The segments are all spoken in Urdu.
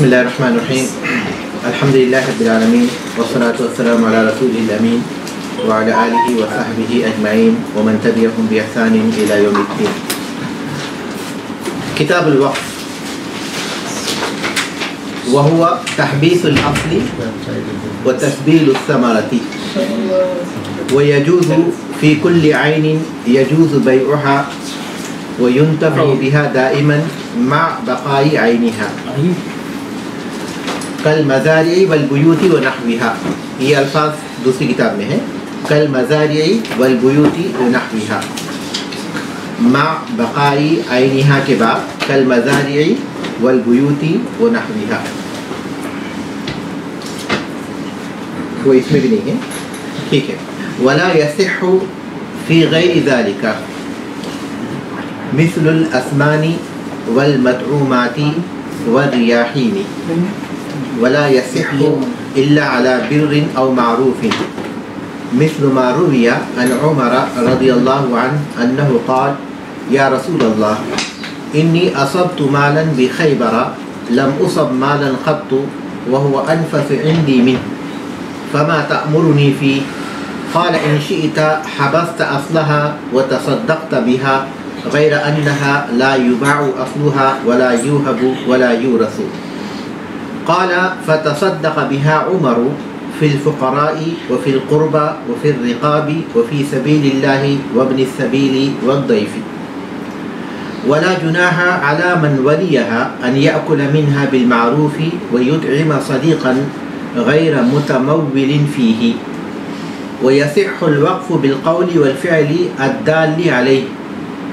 بسم اللہ الرحمن الرحیم الحمد للہ رب العالمین والصلاة والسلام علی رسول الامین وعلی آلہ وصحبہ اجمعین ومن تبعهم بإحسان الی یوم الدین. کتاب الوقف وهو تحبیس الاصل وتسبیل الثمرة ويجوز في كل عين يجوز بيعها وينتفع بها دائما مع بقاء عينها كالمزارع والبيوت ونحوها. یہ الفاظ دوسری کتاب میں ہے. كالمزارع والبيوت ونحوها مع بقاء عينها کے بعد كالمزارع والبيوت ونحوها وہ اس میں بھی نہیں ہے. ٹھیک ہے. ولا يصح في غير ذلك مثل الأسمان والمطعومات والرياحين ولا يصح إلا على بر أو معروف مثل ما روي عن عمر رضي الله عنه أنه قال يا رسول الله إني أصبت مالا بخيبر لم أصب مالا قط وهو أنفس عندي منه فما تأمرني فيه؟ قال إن شئت حبست أصلها وتصدقت بها غير أنها لا يباع أصلها ولا يوهب ولا يورث. قال فتصدق بها عمر في الفقراء وفي القربى وفي الرقاب وفي سبيل الله وابن السبيل والضيف. ولا جناح على من وليها أن يأكل منها بالمعروف ويطعم صديقا غير متمول فيه. ويصح الوقف بالقول والفعل الدال عليه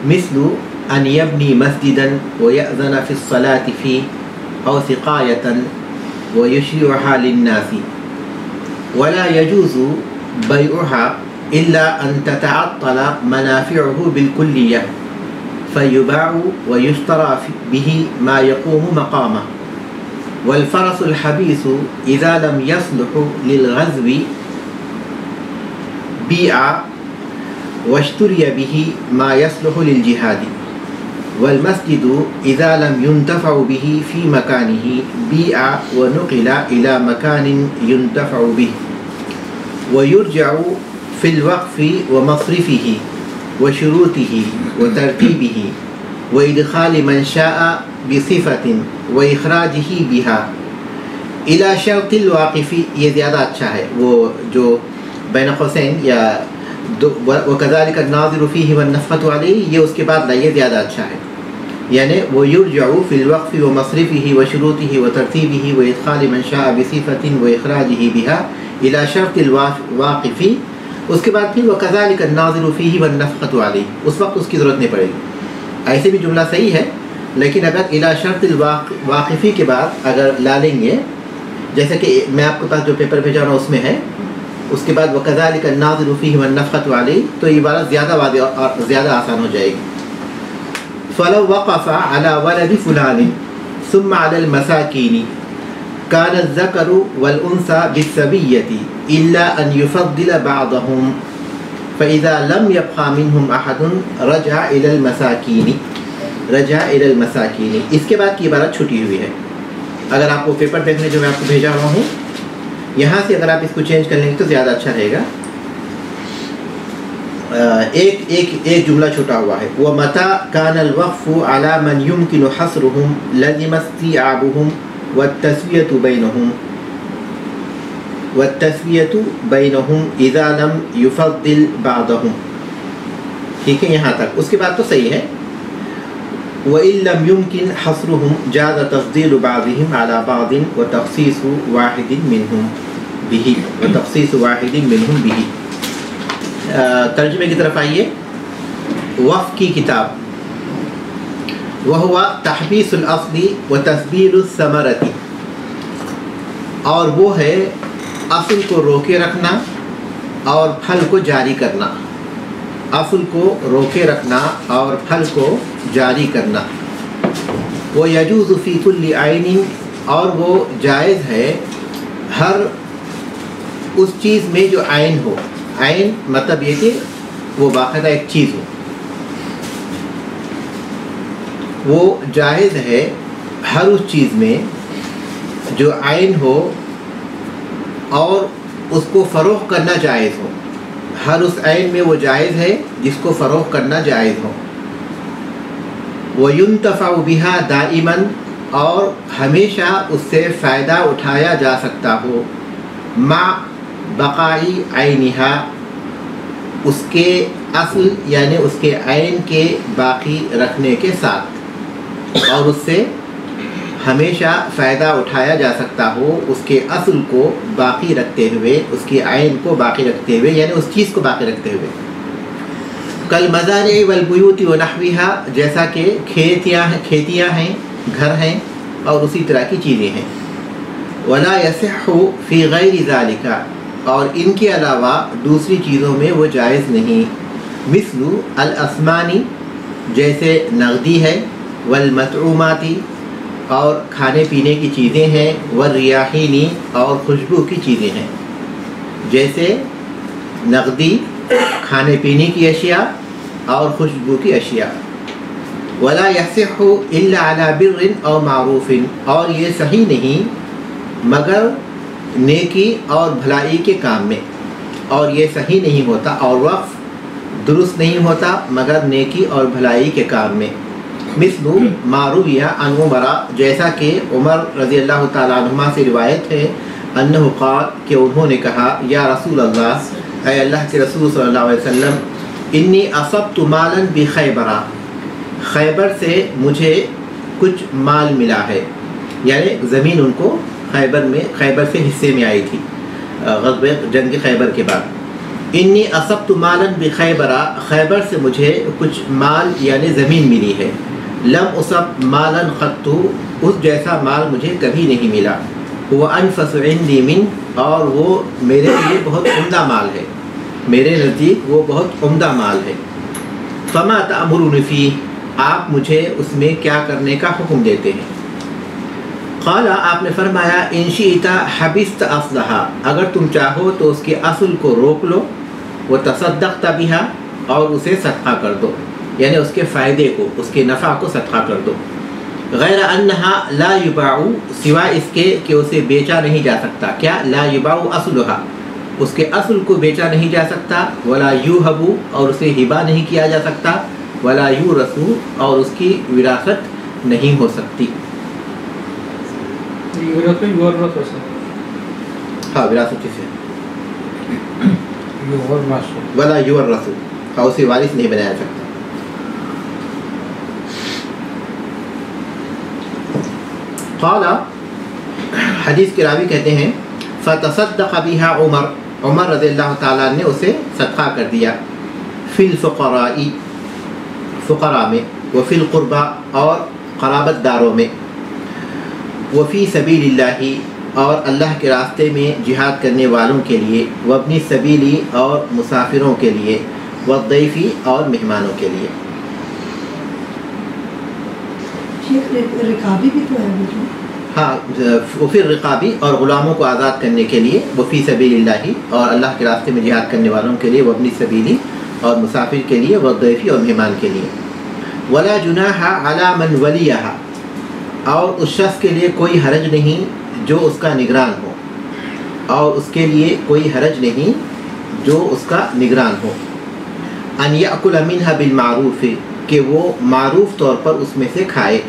مثل أن يبني مسجدا ويأذن في الصلاة فيه أو سقاية ويشيعها للناس. ولا يجوز بيعها إلا أن تتعطل منافعه بالكلية فيباع ويشترى به ما يقوم مقامه. والفرس الحبيس إذا لم يصلح للغزو بيع واشتري به ما يصلح للجهاد. والمسجد إذا لم ينتفع به في مكانه بيع ونقل إلى مكان ينتفع به. ويرجع في الوقف ومصرفه وشروطه وترتيبه وإدخال من شاء بصفة وإخراجه بها إلى شرط الواقف. یہ زیادہ اچھا ہے وہ جو بین قوسین یا وَكَذَلِكَ النَّاظِرُ فِيهِ وَالنَّفْقَةُ عَلَيْهِ یہ اس کے بعد لائیے زیادہ اچھا ہے. یعنی وَيُرْجَعُ فِي الْوَقْفِ وَمَصْرِفِهِ وَشُرُوطِهِ وَتَرْتِيبِهِ وَإِدْخَالِ مَنْ شَاءَ بِصِفَةٍ وَإِخْرَاجِهِ بِهَا إِلَى شَرْطِ الْوَاقِفِ. اس کے بعد پھر وَكَذَلِكَ النَّاظِرُ فِيهِ وَالنَّفْقَةُ عَلَيْهِ اس وقت اس کی ضرورت نہیں پڑے گی. ایسے بھی جملہ صحیح ہے لیکن اگر إِلَى شَرْطِ الْوَاقِفِ کے بعد اگر لا لیں گے جیسے کہ میں آپ کے پاس جو پیپر بھیجا رہا ہوں اس میں ہے اس کے بعد وَكَذَلِكَ النَّاظِرُ فِيهِ وَالنَّفْقَةُ عَلَيْهِ تو یہ عبارت زیادہ واضح اور زیادہ آسان ہو جائے گی. فَلَوْ وَقَفَ عَلَى وَلَدِ فُلَانٍ ثُمَّ عَلَى الْمَسَاكِينِ كَانَ الذَّكَرُ وَالْأُنثَى بِالسَّبِيَّةِ إِلَّا أَنْ يُفَضِّلَ بَعْضَهُمْ فَإِذَا لَمْ يَبْقَ مِنْهُمْ أَحَدٌ رَجَعَ إِلَى الْمَسَاكِينِ. اس کے بعد کی عبارت چھٹی ہوئی ہے. اگر آپ کو پیپر دیکھنے جو میں آپ کو بھیجا رہا ہوں یہاں سے اگر آپ اس کو چینج کر لیں گے تو زیادہ اچھا رہے گا. ایک جملہ چھوٹا ہوا ہے. وَمَتَى كَانَ الْوَقْفُ عَلَى مَنْ يُمْكِنُ حَصْرُهُمْ لَزِمَ اسْتِيعَابُهُمْ وَالتَّسْوِيَةُ بَيْنَهُمْ إِذَا لَمْ يُفَضِّلْ بَعْضَهُمْ. ٹھیک ہے یہاں تک. اس کے بعد تو صحیح ہے. وَإِن لَمْ يُمْكِنْ حَصْرُهُمْ جَازَ تَفْضِيلُ بَعْضِهِمْ عَلَى بَعْضٍ وَتَخْصِيصُ واحد منهم به. ترجمے کی طرف آئیے. وقف کی کتاب وَهُوَ تَحْبِيسُ الْأَصْلِ وَتَسْبِيلُ الثَّمَرَةِ اور وہ ہے اصل کو روکے رکھنا اور پھل کو جاری کرنا. اصل کو روکے رکھنا اور پھل کو جاری کرنا. وہ یجوز فی کل عین اور وہ جائز ہے ہر اس چیز میں جو عین ہو. عین مطلب یہ کہ وہ باقاعدہ ایک چیز ہو. وہ جائز ہے ہر اس چیز میں جو عین ہو اور اس کو فروغ کرنا جائز ہو. ہر اس عین میں وہ جائز ہے جس کو فروغ کرنا جائز ہو. وَيُنْتَفَعُ بِهَا دَائِمًا اور ہمیشہ اس سے فائدہ اٹھایا جا سکتا ہو. مع بقائی عینها اس کے اصل یعنی اس کے عین کے باقی رکھنے کے ساتھ, اور اس سے ہمیشہ فائدہ اٹھایا جا سکتا ہو اس کے اصل کو باقی رکھتے ہوئے, اس کی عین کو باقی رکھتے ہوئے, یعنی اس چیز کو باقی رکھتے ہوئے. کالمزارع والبیوت ونحوها جیسا کہ کھیتیاں ہیں, گھر ہیں اور اسی طرح کی چیزیں ہیں. ولا یصح فی غیر ذلك اور ان کے علاوہ دوسری چیزوں میں وہ جائز نہیں. مثل الاسمانی جیسے نقدی ہے, والمطعوماتی اور کھانے پینے کی چیزیں ہیں, والریاحینی اور خوشبو کی چیزیں ہیں. جیسے نقدی, کھانے پینے کی اشیاء اور خوشبو کی اشیاء. ولا یصح الا علی بر او معروف اور یہ صحیح نہیں مگر نیکی اور بھلائی کے کام میں, اور یہ صحیح نہیں ہوتا اور وقف درست نہیں ہوتا مگر نیکی اور بھلائی کے کام میں. مثل ما روی عن عمر جیسا کہ عمر رضی اللہ تعالیٰ عنہما سے روایت ہے, انہ قال کہ انہوں نے کہا, یا رسول اللہ اے اللہ کے رسول صلی اللہ علیہ وسلم, انی اصبت مالا بخیبر خیبر سے مجھے کچھ مال ملا ہے, یعنی زمین ان کو خیبر سے حصے میں آئی تھی غزوہ جنگ خیبر کے بعد. انی اصبت مالا بخیبر خیبر سے مجھے کچھ مال یعنی زمین ملی ہے. لم اصب مالا قط اس جیسا مال مجھے کبھی نہیں ملا. وہ انفس عندی من اور وہ میرے لیے بہت عمدہ مال ہے, میرے نزدیک وہ بہت عمدہ مال ہے. فما تأمرون فیہ آپ مجھے اس میں کیا کرنے کا حکم دیتے ہیں. قال آپ نے فرمایا, ان شئت حبست اصلھا اگر تم چاہو تو اس کے اصل کو روک لو, وتصدقت بها اور اسے صدقہ کر دو, یعنی اس کے فائدے کو, اس کے نفع کو صدقہ کر دو. غیر انہا لا یباع سوائے اس کے کہ اسے بیچا نہیں جا سکتا. کیا لا یباع اصلھا اس کے اصل کو بیچا نہیں جا سکتا. ولا یوہب اور اسے ہبا نہیں کیا جا سکتا. ولا یورث اور اس کی وراثت نہیں ہو سکتی. ہاں وراثت کسے, ولا یورث اور اسے وارث نہیں بنایا سکتا. قال حدیث کے راوی کہتے ہیں, فتصدق بها عمر رضی اللہ تعالیٰ نے اسے صدقہ کر دیا. فی الفقراء فقراء میں, وفی القربا اور قرابت داروں میں, وفی سبیل اللہ اور اللہ کے راستے میں جہاد کرنے والوں کے لیے, وابن السبیل اور مسافروں کے لیے, والضیف اور مہمانوں کے لیے. رقابی بھی تو ہے, ہاں وفی الرقابی اور غلاموں کو آزاد کرنے کے لیے, وفی سبیل اللہ اور اللہ کے راستے میں جہاد کرنے والوں کے لیے, وابن السبیل اور مسافر کے لیے, والضیف اور مہمان کے لیے. ولا جناح علی من ولیھا اور اس شخص کے لیے کوئی حرج نہیں جو اس کا نگران ہو, اور اس کے لیے کوئی حرج نہیں جو اس کا نگران ہو. ان یأکل منھا بالمعروف کہ وہ معروف طور پر اس میں سے کھائے,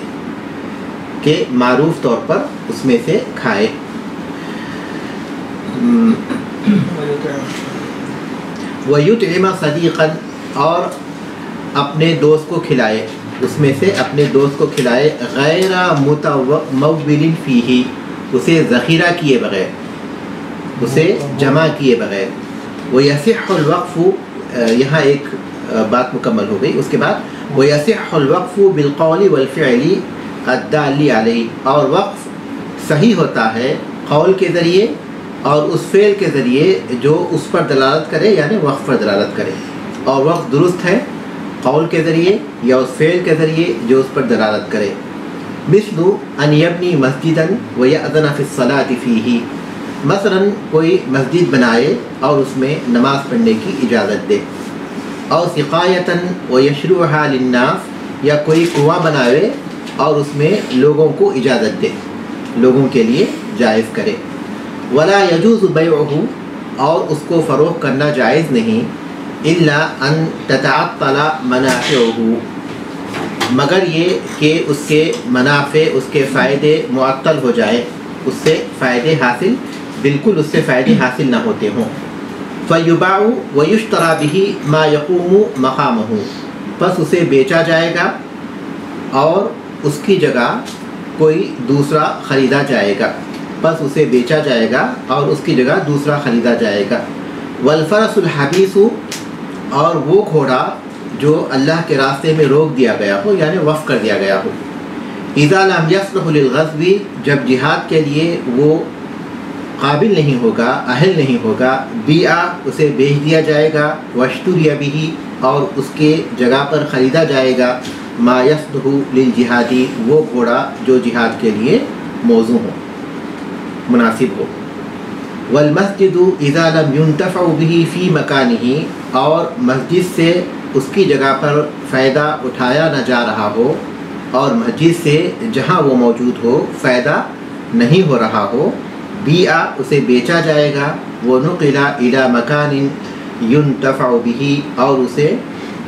کہ معروف طور پر اس میں سے کھائے. وَيُطْعِمَ صَدِيقًا اور اپنے دوست کو کھلائے, اس میں سے اپنے دوست کو کھلائے. غیر متمول فیہ اسے ذخیرہ کیے بغیر, اسے جمع کیے بغیر. وَيَصِحُّ الْوَقْفُ یہاں ایک بات مکمل ہو گئی. اس کے بعد وَيَصِحُّ الْوَقْفُ بِالْقَوْلِ وَالْفِعْلِ الدَّالِ عَلَيْهِ اور وقف صحیح ہوتا ہے قول کے ذریعے اور اس فعل کے ذریعے جو اس پر دلالت کرے, یعنی وقف پر دلالت کرے. اور وقف درست ہے قول کے ذریعے یا اس فعل کے ذریعے جو اس پر دلالت کرے. مثل ان یبنی مسجدا ویأذن فی الصلاۃ فیہ مثلا کوئی مسجد بنائے اور اس میں نماز پڑھنے کی اجازت دے. اور سقایتا ویشرعها للناس یا کوئی کنواں بنائے اور اس میں لوگوں کو اجازت دے, لوگوں کے لیے جائز کرے. ولا يجوز بیعہ اور اس کو فروخت کرنا جائز نہیں الا ان تتعطل منافعہ مگر یہ کہ اس کے منافع اس کے فائدے معطل ہو جائے، اس سے فائدے حاصل بالکل اس سے فائدے حاصل نہ ہوتے ہوں. فیباع ویشتری بہ ما یقوم مقامہ پس اسے بیچا جائے گا اور اس کی جگہ کوئی دوسرا خریدا جائے گا، پس اسے بیچا جائے گا اور اس کی جگہ دوسرا خریدا جائے گا. والفرس الحبیس اور وہ گھوڑا جو اللہ کے راستے میں روک دیا گیا ہو یعنی وقف کر دیا گیا ہو. اذا لم یصلح للغزو جب جہاد کے لیے وہ قابل نہیں ہوگا، اہل نہیں ہوگا، بیع اسے بیچ دیا جائے گا، واشتری بہ اور اس کے جگہ پر خریدا جائے گا، ما یصلح للجہادی وہ گھوڑا جو جہاد کے لیے موزوں ہو مناسب ہو. والمسجد اذا لم ينتفع به فی مکانہ اور مسجد سے اس کی جگہ پر فائدہ اٹھایا نہ جا رہا ہو اور مسجد سے جہاں وہ موجود ہو فائدہ نہیں ہو رہا ہو، بیع اسے بیچا جائے گا، ونقل الی مکان ينتفع به اور اسے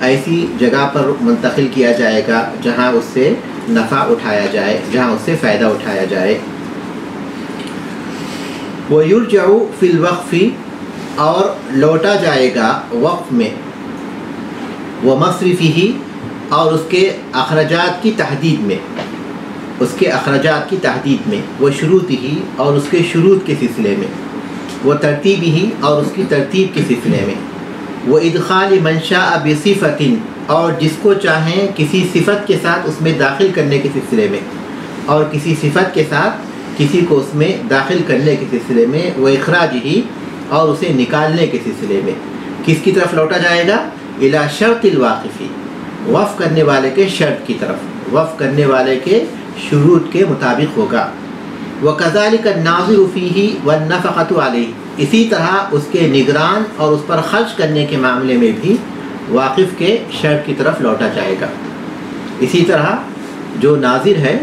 ایسی جگہ پر منتقل کیا جائے گا جہاں اس سے نفع اٹھایا جائے، جہاں اس سے فائدہ اٹھایا جائے. وَيُرْجَعُ فِي الْوَقْفِ اور لوٹا جائے گا وقف میں، وَمَصْرِفِهِ اور اس کے اخراجات کی تحدید میں، اس کے اخراجات کی تحدید میں، وَشُرُوطِهِ اور اس کے شروط کے سلسلے میں، وَتَرْتِيبِهِ اور اس کی ترتیب کے سلسلے میں، وَإِدْخَالِ مَنْ شَاءَ بِصِفَةٍ اور جس کو چاہیں کسی صفت کے ساتھ اس میں داخل کرنے کے سلسلے میں، اور کسی صفت کے ساتھ کسی کو اس میں داخل کرنے کے سلسلے میں، وَإِخْرَاجِهِ اور اسے نکالنے کے سلسلے میں. کس کی طرف لوٹا جائے گا؟ الی شرط الواقفی وقف کرنے والے کے شرط کی طرف، وقف کرنے والے کے شروط کے مطابق ہوگا. وَكَذَلِكَ النَّاظِرُ فِيهِ وَالنَّفَقَةُ عَلَيْهِ اسی طرح اس کے نگران اور اس پر خرچ کرنے کے معاملے میں بھی واقف کے شرط کی طرف لوٹا جائے گا. اسی طرح جو ناظر ہے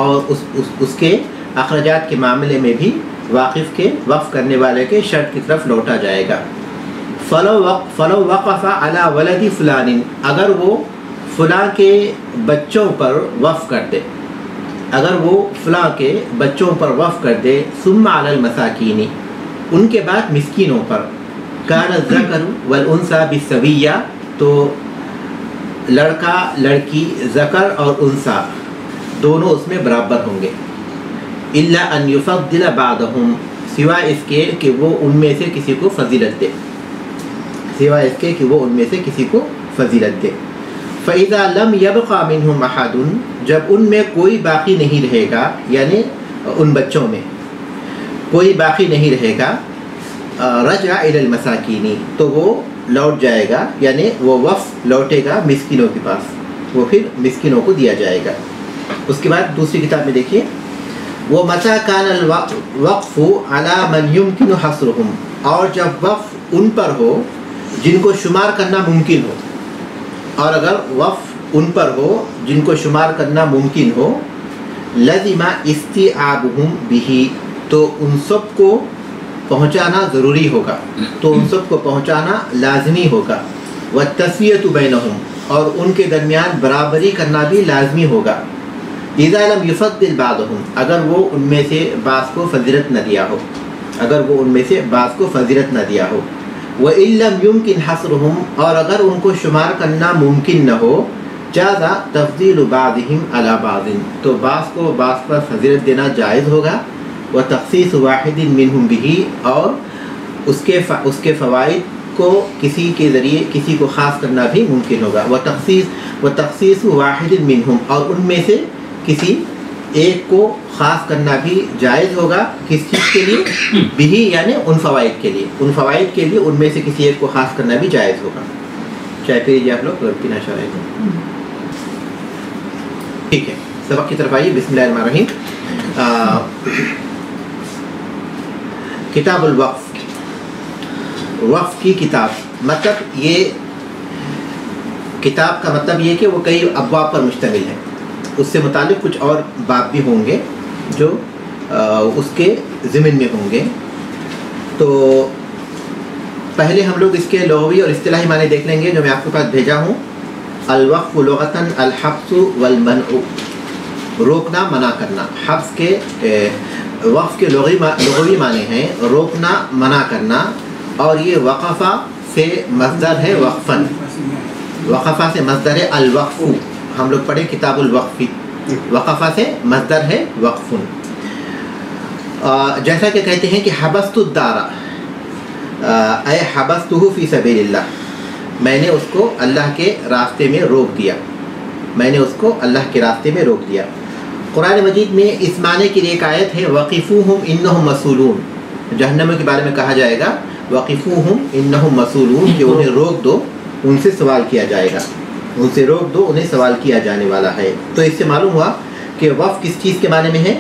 اور اس کے اخراجات کے معاملے میں بھی واقف کے وقف کرنے والے کے شرط کی طرف لوٹا جائے گا. فلو وقف علی ولد فلان اگر وہ فلاں کے بچوں پر وقف کر دے، اگر وہ فلاں کے بچوں پر وقف کر دے، ثم علی المساکین ان کے بعد مسکینوں پر، کان الذکر والانثی بالسویہ تو لڑکا لڑکی ذکر اور انثی دونوں اس میں برابر ہوں گے. الا ان یفضل بعضهم سوائے اس کے کہ وہ ان میں سے کسی کو فضیلت دے، سوائے اس کے کہ وہ ان میں سے کسی کو فضیلت دے. فَإِذَا لَمْ يَبْقَ مِنْهُمْ أَحَدٌ جب ان میں کوئی باقی نہیں رہے گا، یعنی ان بچوں میں کوئی باقی نہیں رہے گا، رجع إِلَى الْمَسَاكِينِ تو وہ لوٹ جائے گا، یعنی وہ وقف لوٹے گا مسکینوں کے پاس، وہ پھر مسکینوں کو دیا جائے گا. اس کے بعد دوسری کتاب میں دیکھیے، وَمَتَى كَانَ الْوَقْفُ عَلَى مَنْ يُمْكِنُ حَصْرُهُمْ اور جب وقف ان پر ہو جن کو شمار کرنا ممکن ہو، اور اگر وقف ان پر ہو جن کو شمار کرنا ممکن ہو، لَزِمَ اسْتِعَابُهُمْ بِهِ تو ان سب کو پہنچانا ضروری ہوگا، تو ان سب کو پہنچانا لازمی ہوگا. وَالتَّسْوِيَةُ بَيْنَهُمْ اور ان کے درمیان برابری کرنا بھی لازمی ہوگا. اذا لم يفضل بعضهم اگر وہ ان میں سے بعض کو فضیلت نہ دیا ہو، اگر وہ ان میں سے بعض کو فضیلت نہ دیا ہو. وَإِن لَّمْ يُمْكِنْ حَصْرُهُمْ اور اگر ان کو شمار کرنا ممکن نہ ہو، جَازَ تَفْضِيلُ بَعْضِهِمْ عَلَى بَعْضٍ تو بعض کو بعض پر فضیلت دینا جائز ہوگا. وَتَخْصِيصُ وَاحِدٍ مِّنْهُمْ بِهِ اور اس کے فوائد کو کسی کے ذریعے کسی کو خاص کرنا بھی ممکن ہوگا. وَتَخْصِيصُ وَاحِدٍ مِّنْهُمْ اور ان میں سے کسی ایک کو خاص کرنا بھی جائز ہوگا. کس چیز کے لیے؟ بھی یعنی ان فوائد کے لیے، ان فوائد کے لیے ان میں سے کسی ایک کو خاص کرنا بھی جائز ہوگا. چائے پی لیجیے آپ لوگ، پینا چاہ رہے ہیں. ٹھیک ہے، سبق کی طرف آئیے. بسم اللہ الرحمن الرحیم. کتاب الوقف، وقف کی کتاب، مطلب یہ کتاب کا مطلب یہ کہ وہ کئی ابواب پر مشتمل ہے. اس سے متعلق کچھ اور باب بھی ہوں گے جو اس کے ضمن میں ہوں گے. تو پہلے ہم لوگ اس کے لغوی اور اصطلاحی معنی دیکھ لیں گے جو میں آپ کے پاس بھیجا ہوں. الوقف لغتاً الحبس والمنع، روکنا منع کرنا. حبس کے وقف کے لغوی معنی ہیں روکنا منع کرنا، اور یہ وقفہ سے مصدر ہے وقفاً. وقفہ سے مصدر ہے الوقف، ہم لوگ پڑھیں کتاب الوقف. وقفہ سے مصدر ہے وقف. جیسا کہ کہتے ہیں کہ حبست الدار، اے حبستہ فی سبیل اللہ، میں نے اس کو اللہ کے راستے میں روک دیا. میں نے اس کو اللہ کے راستے میں روک دیا. قرآن مجید میں اس معنی کے لیے ایک آیت ہے وقفوہم انہم مسئولون. جہنم کے بارے میں کہا جائے گا وقفوہم انہم مسئولون، کہ انہیں روک دو، ان سے سوال کیا جائے گا. ان سے روک دو، انہیں سوال کیا جانے والا ہے. تو اس سے معلوم ہوا کہ وقف کس چیز کے معنی میں ہے؟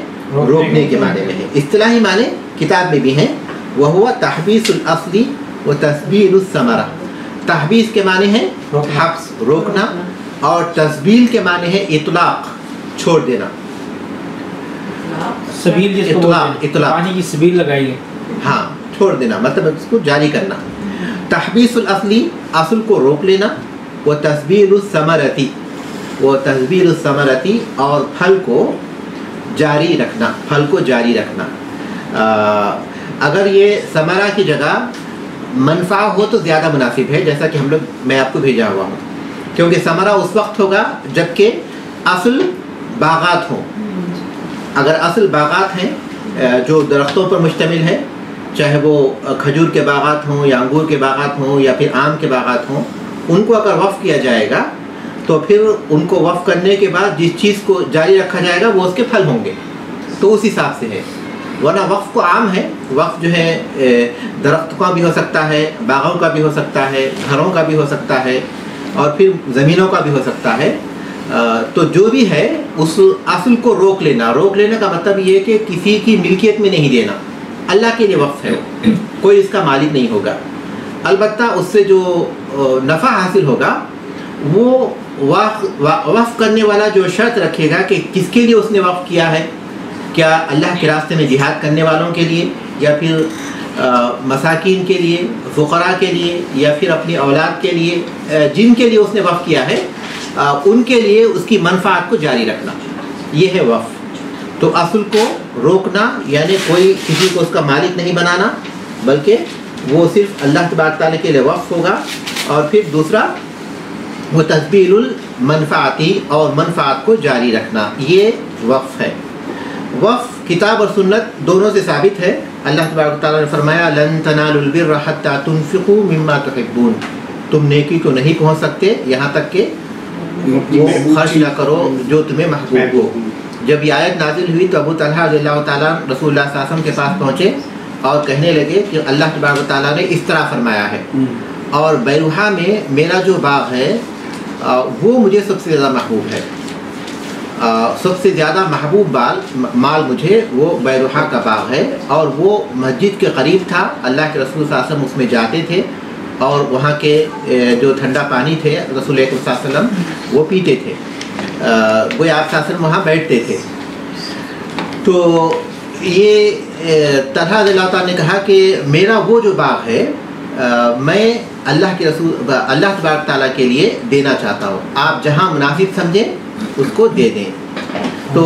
روکنے کے معنی میں ہے. اصطلاحی معنی کتاب میں بھی ہیں. وہو تحبیس الاصل و تسبیل الثمرہ. تحبیس کے معنی ہے حبس روکنا، اور تسبیل کے معنی ہے اطلاق چھوڑ دینا. سبیل جس کو اطلاق پانی کی سبیل لگائی ہے، ہاں چھوڑ دینا مطلب اس کو جاری کرنا. تحبیس الاصلی اصل کو روک لینا، وہ تسبیل الثمرتی، وہ تسبیل الثمرتی اور پھل کو جاری رکھنا، پھل کو جاری رکھنا. اگر یہ ثمرہ کی جگہ منفع ہو تو زیادہ مناسب ہے، جیسا کہ ہم لوگ میں آپ کو بھیجا ہوا ہوں، کیونکہ ثمرہ اس وقت ہوگا جب کہ اصل باغات ہوں. اگر اصل باغات ہیں جو درختوں پر مشتمل ہے، چاہے وہ کھجور کے باغات ہوں یا انگور کے باغات ہوں یا پھر آم کے باغات ہوں، ان کو اگر وقف کیا جائے گا تو پھر ان کو وقف کرنے کے بعد جس چیز کو جاری رکھا جائے گا وہ اس کے پھل ہوں گے. تو اس حساب سے ہے. ورنہ وقف کو عام ہے. وقف جو ہے درخت کا بھی ہو سکتا ہے، باغوں کا بھی ہو سکتا ہے، گھروں کا بھی ہو سکتا ہے، اور پھر زمینوں کا بھی ہو سکتا ہے. تو جو بھی ہے اس اصل کو روک لینا. روک لینے کا مطلب یہ کہ کسی کی ملکیت میں نہیں دینا. اللہ کے لیے وقف ہے، کوئی اس کا مالک نہیں ہوگا. البتہ اس سے جو نفع حاصل ہوگا وہ وقف کرنے والا جو شرط رکھے گا کہ کس کے لیے اس نے وقف کیا ہے، کیا اللہ کے راستے میں جہاد کرنے والوں کے لیے، یا پھر مساکین کے لیے، فقراء کے لیے، یا پھر اپنی اولاد کے لیے، جن کے لیے اس نے وقف کیا ہے ان کے لیے اس کی منفعت کو جاری رکھنا. یہ ہے وقف. تو اصل کو روکنا یعنی کوئی کسی کو اس کا مالک نہیں بنانا، بلکہ وہ صرف اللہ تبارک تعالیٰ کے لیے وقف ہوگا. اور پھر دوسرا وہ تسبیل المنفعتی، اور منفعت کو جاری رکھنا، یہ وقف ہے. وقف کتاب اور سنت دونوں سے ثابت ہے. اللہ تبارک تعالیٰ نے فرمایا لن تنالوا البر حتى تنفقوا مما تحبون. تم نیکی کو نہیں پہنچ سکتے یہاں تک کہ وہ خرچ نہ کرو جو تمہیں محبوب ہو. جب یہ آیت نازل ہوئی تو ابو طلحہ رضی اللہ تعالیٰ رسول اللہ صلی اللہ علیہ وسلم کے پاس پہنچے اور کہنے لگے کہ اللہ تبارک تعالیٰ نے اس طرح فرمایا ہے، اور بیروحہ میں میرا جو باغ ہے وہ مجھے سب سے زیادہ محبوب ہے. سب سے زیادہ محبوب مال مجھے وہ بیروحہ کا باغ ہے، اور وہ مسجد کے قریب تھا. اللہ کے رسول صلی اللہ علیہ وسلم اس میں جاتے تھے، اور وہاں کے جو ٹھنڈا پانی تھے رسول اکرم صلی اللہ علیہ وسلم وہ پیتے تھے. کوئی آپ صلی اللہ علیہ وسلم وہاں بیٹھتے تھے. تو یہ طلحہ رضی اللہ تعالیٰ نے کہا کہ میرا وہ جو باغ ہے میں اللہ کے رسول اللہ تبارک تعالیٰ کے لیے دینا چاہتا ہوں، آپ جہاں مناسب سمجھیں اس کو دے دیں. تو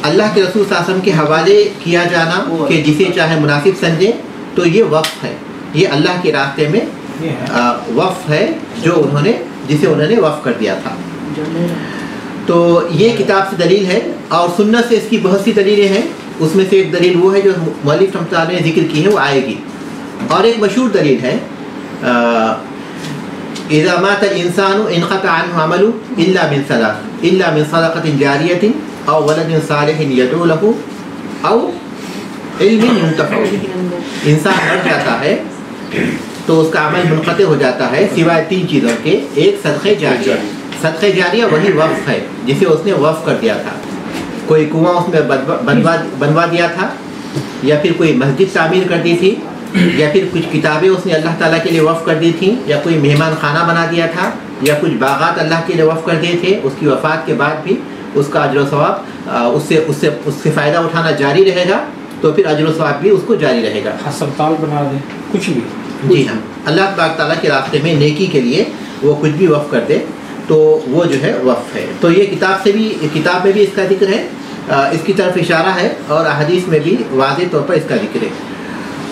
اللہ کے رسول صلی اللہ علیہ وسلم کے حوالے کیا جانا کہ جسے چاہے مناسب سمجھیں، تو یہ وقف ہے. یہ اللہ کے راستے میں وقف ہے جو جسے انہوں نے وقف کر دیا تھا. تو یہ کتاب سے دلیل ہے، اور سنت سے اس کی بہت سی دلیلیں ہیں. اس میں سے ایک دلیل وہ ہے جو مؤلف رحمۃ اللہ نے ذکر کی ہے، وہ آئے گی. اور ایک مشہور دلیل ہے اذا مات الانسان انقطع عنه عمله الا من ثلاث الا من صدقة جارية او ولد صالح يدعو له او علم ينتفع به. انسان مر جاتا ہے تو اس کا عمل منقطع ہو جاتا ہے سوائے تین چیزوں کے. ایک صدقہ جاریہ. صدقہ جاریہ وہی وقف ہے جسے اس نے وقف کر دیا تھا. کوئی کنواں اس میں بنوا دیا تھا، یا پھر کوئی مسجد تعمیر کر دی تھی، یا پھر کچھ کتابیں اس نے اللہ تعالیٰ کے لیے وقف کر دی تھیں، یا کوئی مہمان خانہ بنا دیا تھا، یا کچھ باغات اللہ کے لیے وقف کر دیے تھے. اس کی وفات کے بعد بھی اس کا اجر و ثواب اس سے فائدہ اٹھانا جاری رہے گا تو پھر اجر و ثواب بھی اس کو جاری رہے گا. ہسپتال بنا دیں کچھ بھی. جی ہاں, اللہ تبارک تعالیٰ کے راستے میں نیکی کے لیے وہ کچھ بھی وقف کر دے تو وہ جو ہے وقف ہے. تو یہ کتاب میں بھی اس کا ذکر ہے, اس کی طرف اشارہ ہے, اور احادیث میں بھی واضح طور پر اس کا ذکر ہے.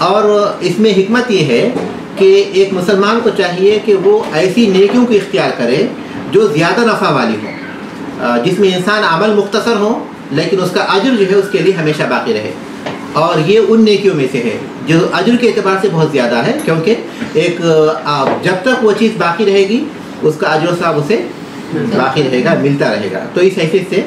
اور اس میں حکمت یہ ہے کہ ایک مسلمان کو چاہیے کہ وہ ایسی نیکیوں کو اختیار کرے جو زیادہ نفع والی ہوں, جس میں انسان عمل مختصر ہو لیکن اس کا اجر جو ہے اس کے لیے ہمیشہ باقی رہے. اور یہ ان نیکیوں میں سے ہے جو اجر کے اعتبار سے بہت زیادہ ہے, کیونکہ ایک جب تک وہ چیز باقی رہے گی اس کا اجر و ثواب اسے باقی رہے گا, ملتا رہے گا. تو اس حیثیت سے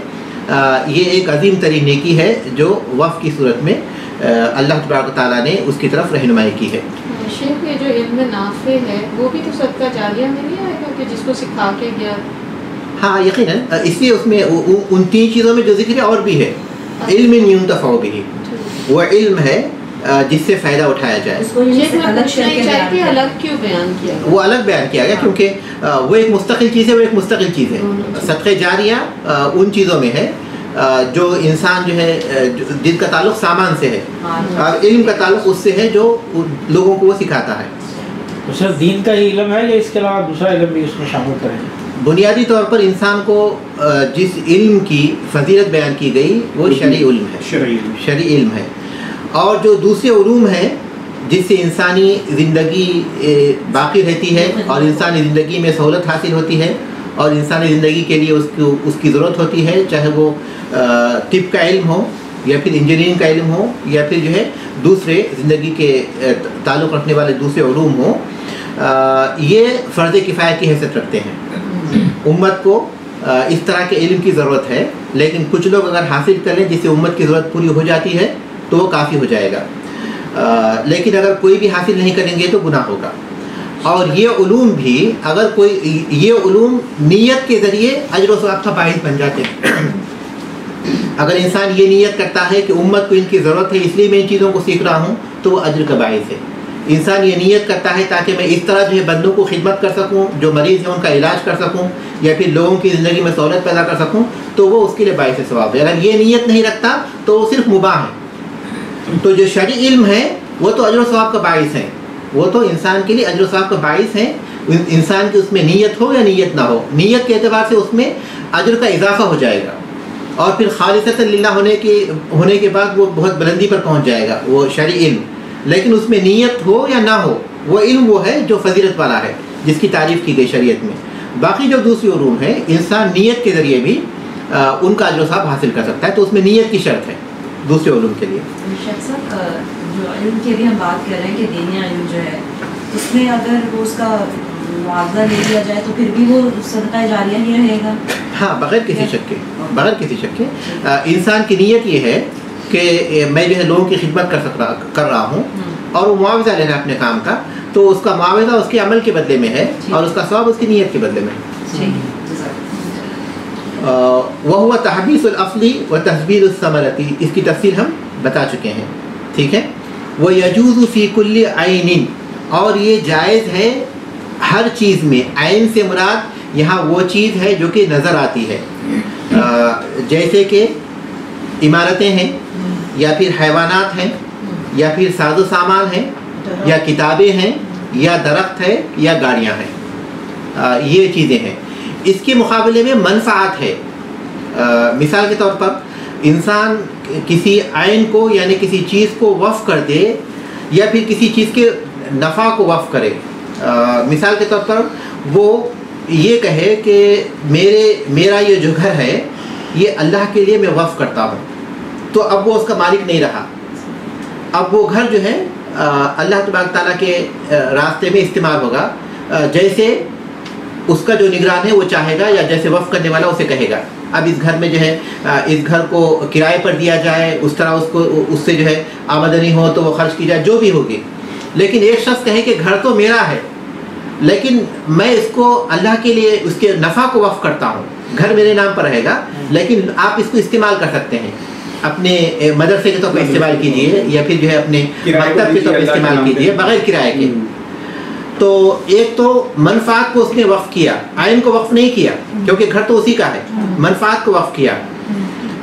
یہ ایک عظیم ترین نیکی ہے جو وقف کی صورت میں اللہ تبارک تعالیٰ نے اس کی طرف رہنمائی کی ہے. شیخ یہ جو علم نافع ہے وہ بھی تو صدقہ جاریہ میں نہیں آئے گا کہ جس کو سکھا کے گیا؟ ہاں یقیناً, اس لیے اس میں ان 3 چیزوں میں جو ذکر ہے اور بھی ہے. علم ينتفع به, وہ علم ہے جس سے فائدہ اٹھایا جائے. الگ کیوں بیان کیا؟ وہ الگ بیان کیا گیا کیونکہ وہ ایک مستقل چیز ہے, وہ ایک مستقل چیز ہے. صدقہ جاریہ ان چیزوں میں ہے جو انسان جو ہے جن کا تعلق سامان سے ہے, اور علم کا تعلق اس سے ہے جو لوگوں کو وہ سکھاتا ہے. تو صرف دین کا ہی علم ہے یا اس کے علاوہ دوسرا علم بھی اس میں شامل کریں؟ بنیادی طور پر انسان کو جس علم کی فضیلت بیان کی گئی وہ شرعی علم ہے, شرعی علم ہے. اور جو دوسرے علوم ہیں جس سے انسانی زندگی باقی رہتی ہے اور انسانی زندگی میں سہولت حاصل ہوتی ہے اور انسانی زندگی کے لیے اس کی ضرورت ہوتی ہے, چاہے وہ طب کا علم ہو یا پھر انجینئرنگ کا علم ہو یا پھر جو ہے دوسرے زندگی کے تعلق رکھنے والے دوسرے علوم ہوں, یہ فرض کفایہ کی حیثیت رکھتے ہیں. امت کو اس طرح کے علم کی ضرورت ہے, لیکن کچھ لوگ اگر حاصل کر لیں جس سے امت کی ضرورت پوری ہو جاتی ہے تو وہ کافی ہو جائے گا, لیکن اگر کوئی بھی حاصل نہیں کریں گے تو گناہ ہوگا. اور یہ علوم بھی اگر یہ علوم نیت کے ذریعے اجر و ثواب کا باعث بن جاتے ہیں. اگر انسان یہ نیت کرتا ہے کہ امت کو ان کی ضرورت ہے اس لیے میں ان چیزوں کو سیکھ رہا ہوں تو وہ اجر کا باعث ہے. انسان یہ نیت کرتا ہے تاکہ میں اس طرح جو ہے بندوں کو خدمت کر سکوں, جو مریض ہیں ان کا علاج کر سکوں یا پھر لوگوں کی زندگی میں سہولت پیدا کر سکوں, تو وہ اس کے لیے باعث ثواب ہے. اگر یہ نیت نہیں رکھتا تو وہ صرف مباح ہے. تو جو شرعی علم ہے وہ تو اجر و ثواب کا باعث ہے, وہ تو انسان کے لیے اجر و ثواب کا باعث ہے. انسان کی اس میں نیت ہو یا نیت نہ ہو, نیت کے اعتبار سے اس میں اجر کا اضافہ ہو جائے گا, اور پھر خالصۃ للہ ہونے کے بعد وہ بہت بلندی پر پہنچ جائے گا وہ شرعی علم. لیکن اس میں نیت ہو یا نہ ہو وہ علم وہ ہے جو فضیلت والا ہے, جس کی تعریف کی گئی شریعت میں. باقی جو دوسری علوم ہے انسان نیت کے ذریعے بھی ان کا اجر و ثواب حاصل کر سکتا ہے, تو اس میں نیت کی شرط ہے دوسرے علوم کے لیے. جو علم کے بھی ہم بات کر رہے ہیں کہ دینی علم جو ہے اس میں اگر وہ اس کا معاوضہ لے لیا جائے تو پھر بھی وہ صدقہ جاریہ ہی رہے گا؟ ہاں, بغیر کسی شک کے انسان کی نیت یہ ہے کہ میں جو ہے لوگوں کی خدمت کر رہا ہوں اور وہ معاوضہ لینا اپنے کام کا, تو اس کا معاوضہ اس کے عمل کے بدلے میں ہے اور اس کا ثواب اس کی نیت کے بدلے میں ہے. وَهُوَ تَحْبِيسُ الْأَصْلِ وَتَحْبِيلُ الثَّمَرَةِ, اس کی تفصیل ہم بتا چکے ہیں. ٹھیک ہے. وَيَجُوزُ فِي كُلِّ عَيْنٍ, اور یہ جائز ہے ہر چیز میں. عین سے مراد یہاں وہ چیز ہے جو کہ نظر آتی ہے, جیسے کہ عمارتیں ہیں یا پھر حیوانات ہیں یا پھر ساز و سامان ہیں یا کتابیں ہیں یا درخت ہے یا گاڑیاں ہیں, یہ چیزیں ہیں. اس کے مقابلے میں منفعت ہے. مثال کے طور پر انسان کسی عین کو یعنی کسی چیز کو وقف کر دے یا پھر کسی چیز کے نفع کو وقف کرے. مثال کے طور پر وہ یہ کہے کہ میرا یہ جو گھر ہے یہ اللہ کے لیے میں وقف کرتا ہوں, تو اب وہ اس کا مالک نہیں رہا. اب وہ گھر جو ہے اللہ تبارک تعالیٰ کے راستے میں استعمال ہوگا, جیسے اس کا جو نگران ہے وہ چاہے گا یا جیسے وقف کرنے والا اسے کہے گا. اب اس گھر میں جو ہے اس گھر کو کرائے پر دیا جائے, اس طرح اس سے جو ہے آمدنی ہو تو وہ خرچ کی جائے, جو بھی ہوگی. لیکن ایک شخص کہے کہ گھر تو میرا ہے لیکن میں اس کو اللہ کے لیے اس کے نفع کو وقف کرتا ہوں, گھر میرے نام پر رہے گا لیکن آپ اس کو استعمال کر سکتے ہیں, اپنے مدرسے کے طور پر استعمال کیجئے یا پھر جو ہے اپنے مکتب کے طور پر استعمال کیجئے بغیر کرائے کے. تو ایک تو منفعت کو اس نے وقف کیا, عین کو وقف نہیں کیا کیونکہ گھر تو اسی کا ہے, منفعت کو وقف کیا.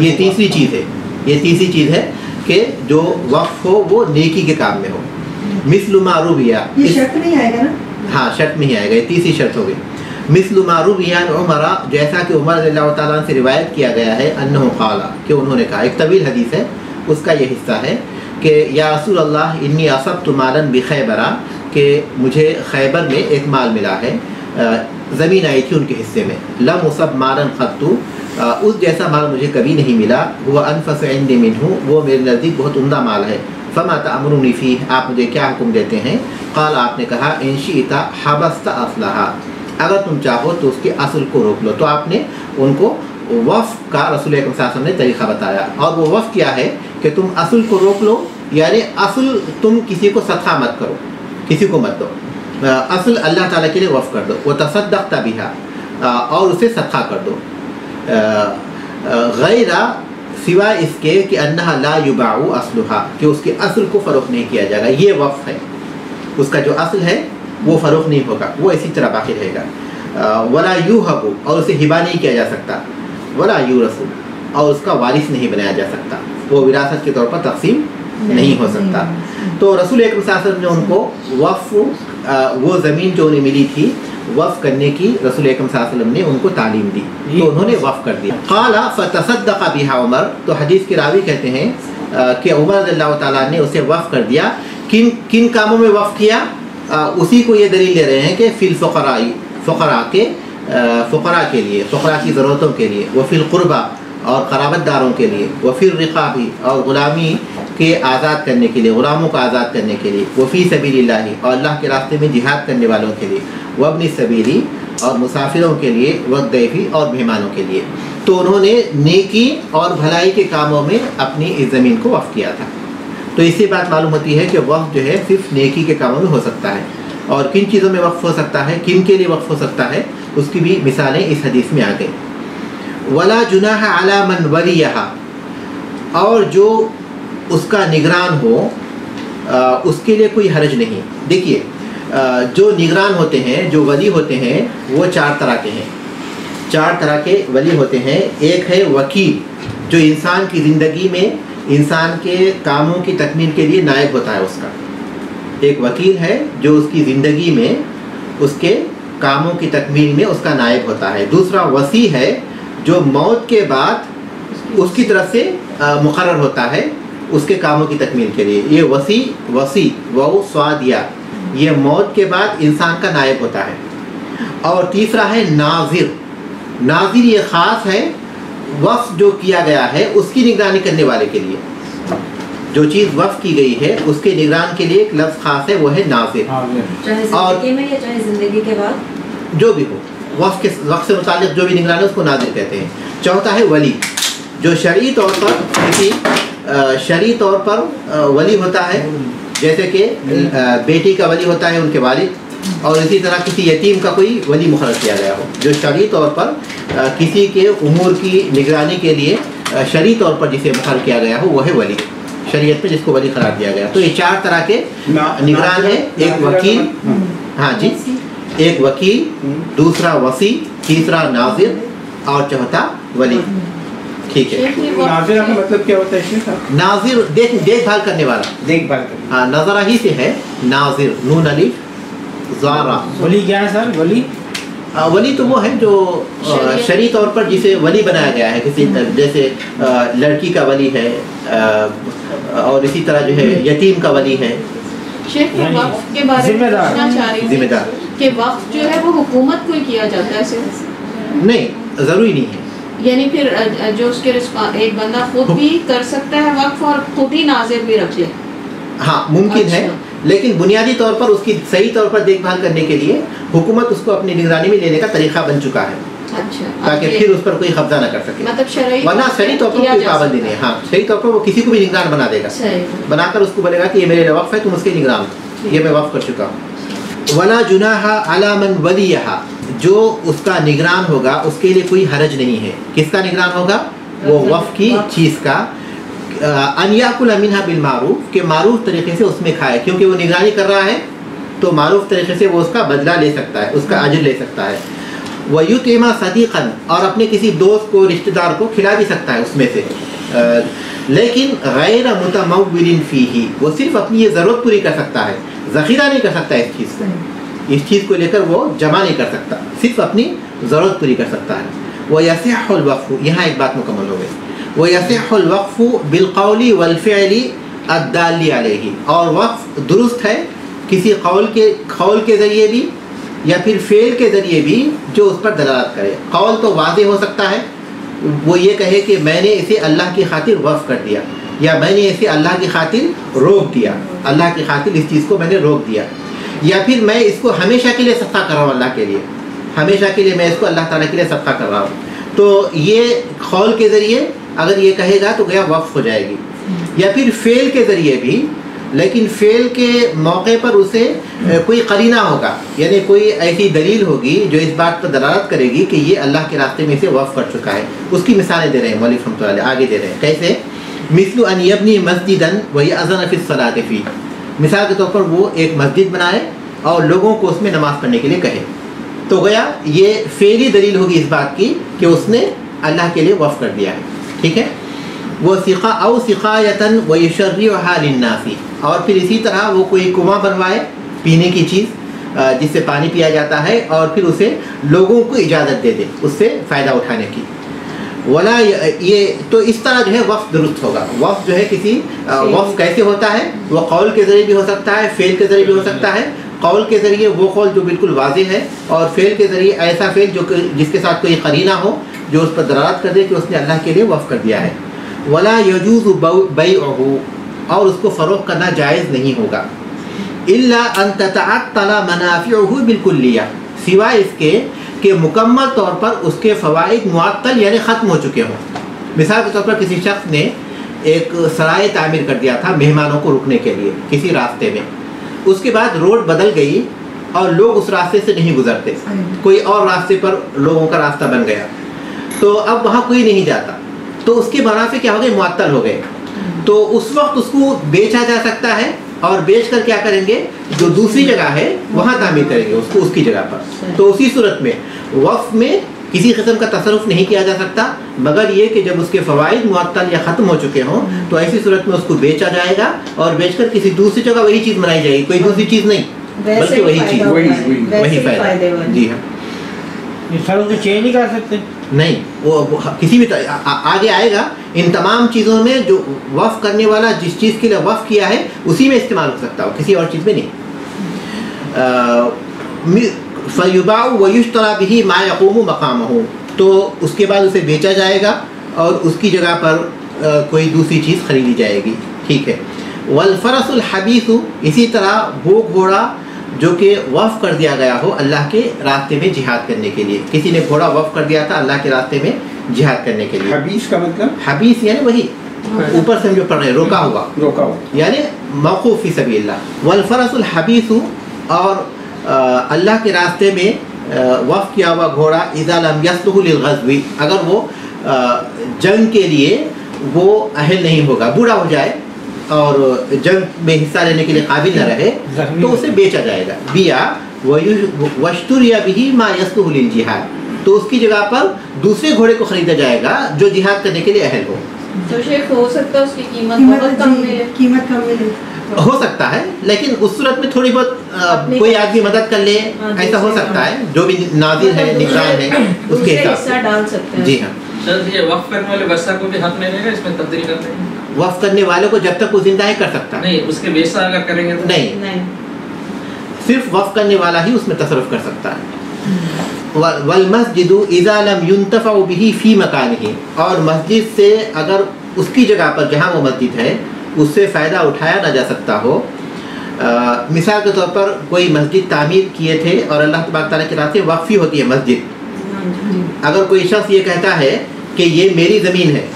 یہ تیسری چیز ہے، یہ تیسری چیز ہے کہ جو وقف ہو وہ نیکی کے کام میں ہو. مثل ما رویہ، یہ شرط نہیں آئے گا نا؟ ہاں شرط میں ہی آئے گا، یہ تیسری شرط ہوگی. مثل ما رویہ عن عمر، جیسا کہ عمر رضی اللہ تعالیٰ عنہ سے روایت کیا گیا ہے، انہ قال، کہ انہوں نے کہا، ایک طویل حدیث ہے اس کا یہ حصہ ہے کہ یا رسول اللہ انی اصبت مالا بخیبر، کہ مجھے خیبر میں ایک مال ملا ہے، زمین آئی تھی ان کے حصے میں. لم اصب مالا قط، اس جیسا مال مجھے کبھی نہیں ملا. وہ انفس عندی منہ، وہ میرے نزدیک بہت عمدہ مال ہے. فما تأمرونی فیہ، آپ مجھے کیا حکم دیتے ہیں؟ قال، آپ نے کہا، ان شئت حبست اصلہا، اگر تم چاہو تو اس کے اصل کو روک لو. تو آپ نے ان کو وقف کا رسول اکرم صلی اللہ علیہ وسلم نے طریقہ بتایا، اور وہ وقف کیا ہے کہ تم اصل کو روک لو، یعنی اصل تم کسی کو صدقہ مت کرو، کسی کو مت دو، اصل اللہ تعالیٰ کے لیے وقف کر دو. وتصدقت بہا، اور اسے صدقہ کر دو. غیر سوائے اس کے کہ انہا لا یباع اصلہا، کہ اس کے اصل کو فروخت نہیں کیا جائے گا. یہ وقف ہے، اس کا جو اصل ہے وہ فروخت نہیں ہوگا، وہ اسی طرح باقی رہے گا. ولا یوہب، اور اسے ہبا نہیں کیا جا سکتا. ولا یورث، اور اس کا وارث نہیں بنایا جا سکتا، وہ وراثت کے طور پر تقسیم نہیں ہو سکتا. تو رسول اکرم صلی اللہ علیہ وسلم نے ان کو وقف، وہ زمین جو انہیں ملی تھی وقف کرنے کی رسول اکرم صلی اللہ علیہ وسلم نے ان کو تعلیم دی، تو انہوں نے وقف کر دیا. قال فتصدق بها عمر، تو حدیث کے راوی کہتے ہیں کہ عمر رضی اللہ تعالیٰ نے اسے وقف کر دیا. کن کاموں میں وقف کیا؟ اسی کو یہ دلیل دے رہے ہیں کہ فی الفقراء، فقراء کے لیے، فقراء کی ضرورتوں کے لیے. وفی القربہ، اور قرابت داروں کے لیے. وفی الرقاب، اور غلامی کے آزاد کرنے کے لیے، غلاموں کو آزاد کرنے کے لیے. وفی سبیل اللہ، اور اللہ کے راستے میں جہاد کرنے والوں کے لیے. وابن السبیل، اور مسافروں کے لیے. والضیف، اور مہمانوں کے لیے. تو انہوں نے نیکی اور بھلائی کے کاموں میں اپنی اس زمین کو وقف کیا تھا. تو اس سے بات معلوم ہوتی ہے کہ وقف جو ہے صرف نیکی کے کاموں میں ہو سکتا ہے. اور کن چیزوں میں وقف ہو سکتا ہے، کن کے لیے وقف ہو سکتا ہے، اس کی بھی مثالیں اس حدیث میں آ گئی. ولا جناح علی من ولیہا، اور جو اس کا نگران ہو اس کے لیے کوئی حرج نہیں. دیکھیے جو نگران ہوتے ہیں، جو ولی ہوتے ہیں، وہ 4 طرح کے ہیں. 4 طرح کے ولی ہوتے ہیں. ایک ہے وکیل، جو انسان کی زندگی میں انسان کے کاموں کی تکمیل کے لیے نائب ہوتا ہے اس کا. ایک وکیل ہے جو اس کی زندگی میں اس کے کاموں کی تکمیل میں اس کا نائب ہوتا ہے. دوسرا وصی ہے، جو موت کے بعد اس کی طرف سے مقرر ہوتا ہے اس کے کاموں کی تکمیل کے لیے. یہ وصی و سوادیہ، یہ موت کے بعد انسان کا نائب ہوتا ہے. اور تیسرا ہے ناظر. ناظر یہ خاص ہے وقف جو کیا گیا ہے اس کی نگرانی کرنے والے کے لیے. جو چیز وقف کی گئی ہے اس کے نگران کے لیے ایک لفظ خاص ہے، وہ ہے ناظر. چاہے زندگی میں یا چاہے زندگی کے بعد، جو بھی ہو، وقف سے متعلق جو بھی نگران ہے اس کو ناظر کہتے ہیں. چوتھا ہے ولی، جو شرعی طور پر ولی ہوتا ہے، جیسے کہ بیٹی کا ولی ہوتا ہے ان کے والد، اور اسی طرح کسی یتیم کا کوئی ولی مقرر کیا گیا ہو. جو شرعی طور پر کسی کے امور کی نگرانی کے لیے شرعی طور پر جسے مقرر کیا گیا ہو وہ ہے ولی، شریعت میں جس کو ولی قرار دیا گیا. تو یہ 4 طرح کے نگران ہیں. ایک وکیل، ہاں جی، ایک وکیل، دوسرا وصی، تیسرا ناظر، اور چوتھا ولی. ٹھیک ہے. ناظر کا مطلب کیا ہوتا ہے؟ ناظر دیکھ بھال کرنے والا. دیکھ بھال کرنے. ہاں، نظرہ ہی سے ہے ناظر، نون الف زارہ. ولی کیا ہے سر؟ ولی تو وہ ہے جو شرعی طور پر جسے ولی بنایا گیا ہے کسی، جیسے لڑکی کا ولی ہے، اور اسی طرح جو ہے یتیم کا ولی ہے. شیخ وقف کے بارے میں پوچھنا چاہ رہی ذمہ دار کہ وقف جو ہے وہ حکومت کو ہی کیا جاتا ہے صرف؟ نہیں، ضروری نہیں ہے. یعنی پھر جو اس کے ایک بندہ خود بھی کر سکتا ہے وقف اور خود ہی ناظر بھی رکھ لے؟ ہاں ممکن ہے، لیکن بنیادی طور پر اس کی صحیح طور پر دیکھ بھال کرنے کے لیے حکومت اس کو اپنی نگرانی میں لینے کا طریقہ بن چکا ہے. اچھا، تاکہ پھر اس پر کوئی قبضہ نہ کر سکے. مطلب شرعی ورنہ صحیح طور پر کوئی پابندی نہیں. ہاں صحیح طور پر وہ کسی کو بھی نگران بنا دے گا، بنا کر اس کو بولے گا کہ یہ میرے لیے وقف ہے، تم اس کے نگران، یہ میں وقف کر چکا ہوں. ولا جناح علی من ولیہا، جو اس کا نگران ہوگا اس کے لیے کوئی حرج نہیں ہے. کس کا نگران ہوگا؟ وہ وقف کی چیز کا. ان یاکل منھا بالمعروف، کہ معروف طریقے سے اس میں کھائے، کیونکہ وہ نگرانی کر رہا ہے تو معروف طریقے سے وہ اس کا بدلہ لے سکتا ہے، اس کا اجر لے سکتا ہے. وَيُطْعِمَ صَدِيقًا اور اپنے کسی دوست کو رشتہ دار کو کھلا بھی سکتا ہے اس میں سے، لیکن غیر متمول فیہ، وہ صرف اپنی یہ ضرورت پوری کر سکتا ہے، ذخیرہ نہیں کر سکتا اس چیز کو، اس چیز کو لے کر وہ جمع نہیں کر سکتا، صرف اپنی ضرورت پوری کر سکتا ہے۔ وَيَصِحُّ الْوَقْفُ، یہاں ایک بات مکمل ہو گئی، وَيَصِحُّ الْوَقْفُ بِالْقَوْلِ وَالْفِعْلِ الدَّالِّ عَلَيْهِ، اور وقف درست ہے کسی قول کے ذریعے بھی یا پھر فعل کے ذریعے بھی جو اس پر دلالت کرے۔ قول تو واضح ہو سکتا ہے، وہ یہ کہے کہ میں نے اسے اللہ کی خاطر وقف کر دیا، یا میں نے اسے اللہ کی خاطر روک دیا، اللہ کی خاطر اس چیز کو میں نے روک دیا، یا پھر میں اس کو ہمیشہ کے لیے صدقہ کر رہا ہوں اللہ کے لیے، ہمیشہ کے لیے میں اس کو اللہ تعالیٰ کے لیے صدقہ کر رہا ہوں۔ تو یہ قول کے ذریعے اگر یہ کہے گا تو گویا وقف ہو جائے گی، یا پھر فعل کے ذریعے بھی، لیکن فعل کے موقع پر اسے کوئی قرینہ ہوگا، یعنی کوئی ایسی دلیل ہوگی جو اس بات پر دلالت کرے گی کہ یہ اللہ کے راستے میں اسے وقف کر چکا ہے۔ اس کی مثالیں دے رہے ہیں مولوی رحمۃ اللہ علیہ، آگے دے رہے ہیں کیسے، مثل ان یبنی مسجدا ویأذن فی الصلاۃ فیہ، مثال کے طور پر وہ ایک مسجد بنائے اور لوگوں کو اس میں نماز پڑھنے کے لیے کہے، تو گویا یہ فعلی دلیل ہوگی اس بات کی کہ اس نے اللہ کے لیے وقف کر دیا ہے، ٹھیک ہے۔ وہ او سقایۃ ویشرعها للناس، اور پھر اسی طرح وہ کوئی کنواں بنوائے پینے کی چیز جس سے پانی پیا جاتا ہے، اور پھر اسے لوگوں کو اجازت دے دے اس سے فائدہ اٹھانے کی، ولا یہ تو اس طرح جو ہے وقف درست ہوگا۔ وقف جو ہے کسی وقف کیسے ہوتا ہے، وہ قول کے ذریعے بھی ہو سکتا ہے، فعل کے ذریعے بھی ہو سکتا ہے۔ قول کے ذریعے وہ قول جو بالکل واضح ہے، اور فعل کے ذریعے ایسا فعل جو جس کے ساتھ کوئی قرینہ ہو جو اس پر دلالت کر دے کہ اس نے اللہ کے لیے وقف کر دیا ہے۔ ولا يجوز بیعہ، اور اس کو فروخت کرنا جائز نہیں ہوگا، الا ان تتعطل منافعہ بالکلیہ، سوائے اس کے کہ مکمل طور پر اس کے فوائد معطل یعنی ختم ہو چکے ہوں۔ مثال کے طور پر کسی شخص نے ایک سرائے تعمیر کر دیا تھا مہمانوں کو رکنے کے لیے کسی راستے میں، اس کے بعد روڈ بدل گئی اور لوگ اس راستے سے نہیں گزرتے، کوئی اور راستے پر لوگوں کا راستہ بن گیا، تو اب وہاں کوئی نہیں جاتا، تو اس کے منافع کیا ہو گئے، معطل ہو گئے۔ تو اس وقت اس کو بیچا جا سکتا ہے، اور بیچ کر کیا کریں گے، جو دوسری جگہ ہے وہاں تعمیر کریں گے اس کو اس کی جگہ پر۔ تو اسی صورت میں وقف میں کسی قسم کا تصرف نہیں کیا جا سکتا مگر یہ کہ جب اس کے فوائد معطل یا ختم ہو چکے ہوں تو ایسی صورت میں اس کو بیچا جائے گا، اور بیچ کر کسی دوسری جگہ وہی چیز بنائی جائے گی، کوئی دوسری چیز نہیں بلکہ وہی چیز، وہی فائدہ۔ جی ہاں، مثال کو چینج نہیں کر سکتے، نہیں، وہ کسی بھی آگے آئے گا، ان تمام چیزوں میں جو وقف کرنے والا جس چیز کے لیے وقف کیا ہے اسی میں استعمال ہو سکتا ہو، کسی اور چیز میں نہیں۔ فَيُبَاعُ وَيُشْتَرَى بِهِ مَا يَقُومُ مَقَامَهُ، تو اس کے بعد اسے بیچا جائے گا اور اس کی جگہ پر کوئی دوسری چیز خریدی جائے گی، ٹھیک ہے۔ وَالْفَرَسُ الْحَبِيثُ، اسی طرح وہ گھوڑا جو کہ وقف کر دیا گیا ہو اللہ کے راستے میں جہاد کرنے کے لیے، کسی نے گھوڑا وقف کر دیا تھا اللہ کے راستے میں جہاد کرنے کے لیے۔ حبیث کا مطلب حبیث یعنی وہی اوپر سے ہم جو پڑھ رہے ہیں روکا ہوا، یعنی موقوف فی سبیل اللہ۔ والفرس الحبیث، اور اللہ کے راستے میں وقف کیا ہوا گھوڑا، اذا لم یصلح للغزو، اگر وہ جنگ کے لیے وہ اہل نہیں ہوگا، بوڑھا ہو جائے اور جنگ میں حصہ لینے کے لیے قابل نہ رہے تو اسے بیچا جائے گا۔ بیا واشتری بہ ما یصلح للجہاد، تو اس کی جگہ پر دوسرے گھوڑے کو خریدا جائے گا جو جہاد کرنے کے لیے اہل ہو۔ تو شیخ ہو سکتا ہے اس کی قیمت بہت کم ملے، قیمت کم ملے، ہو سکتا ہے، لیکن اس صورت میں تھوڑی بہت کوئی آدمی مدد کر لے، ایسا ہو سکتا ہے، جو بھی ناظر ہے نگران ہے اس کے حساب حصہ ڈال سکتے ہیں۔ جی ہاں، یہ وقف کرنے والے ورثہ کو بھی حق نہیں رہے گا اس میں تبدیل کرنے کا؟ وقف کرنے والے کو جب تک وہ زندہ ہے کر سکتا ہے، نہیں، اس کے بیسا اگر کریں گے تو نہیں، صرف وقف کرنے والا ہی اس میں تصرف کر سکتا ہے۔ والمسجد اذا لم ينتفع به في مكانه، اور مسجد سے اگر اس کی جگہ پر جہاں وہ مسجد ہے اس سے فائدہ اٹھایا نہ جا سکتا ہو، مثال کے طور پر کوئی مسجد تعمیر کیے تھے اور اللہ تبارک تعالیٰ کے راستے وقفی ہوتی ہے مسجد، اگر کوئی شخص یہ کہتا ہے کہ یہ میری زمین ہے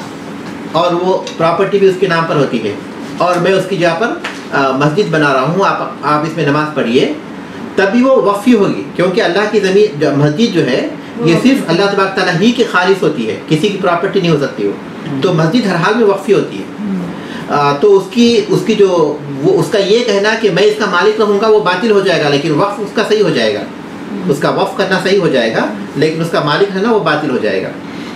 اور وہ پراپرٹی بھی اس کے نام پر ہوتی ہے اور میں اس کی جگہ پر مسجد بنا رہا ہوں، آپ اس میں نماز پڑھیے، تب بھی وہ وقفی ہوگی، کیونکہ اللہ کی زمین مسجد جو ہے یہ صرف اللہ تبارک تعالیٰ ہی کی خالص ہوتی ہے، کسی کی پراپرٹی نہیں ہو سکتی وہ، تو مسجد ہر حال میں وقفی ہوتی ہے۔ تو اس کی جو وہ اس کا یہ کہنا کہ میں اس کا مالک رہوں گا وہ باطل ہو جائے گا، لیکن وقف اس کا صحیح ہو جائے گا، اس کا وقف کرنا صحیح ہو جائے گا لیکن اس کا مالک ہے نا وہ باطل ہو جائے گا.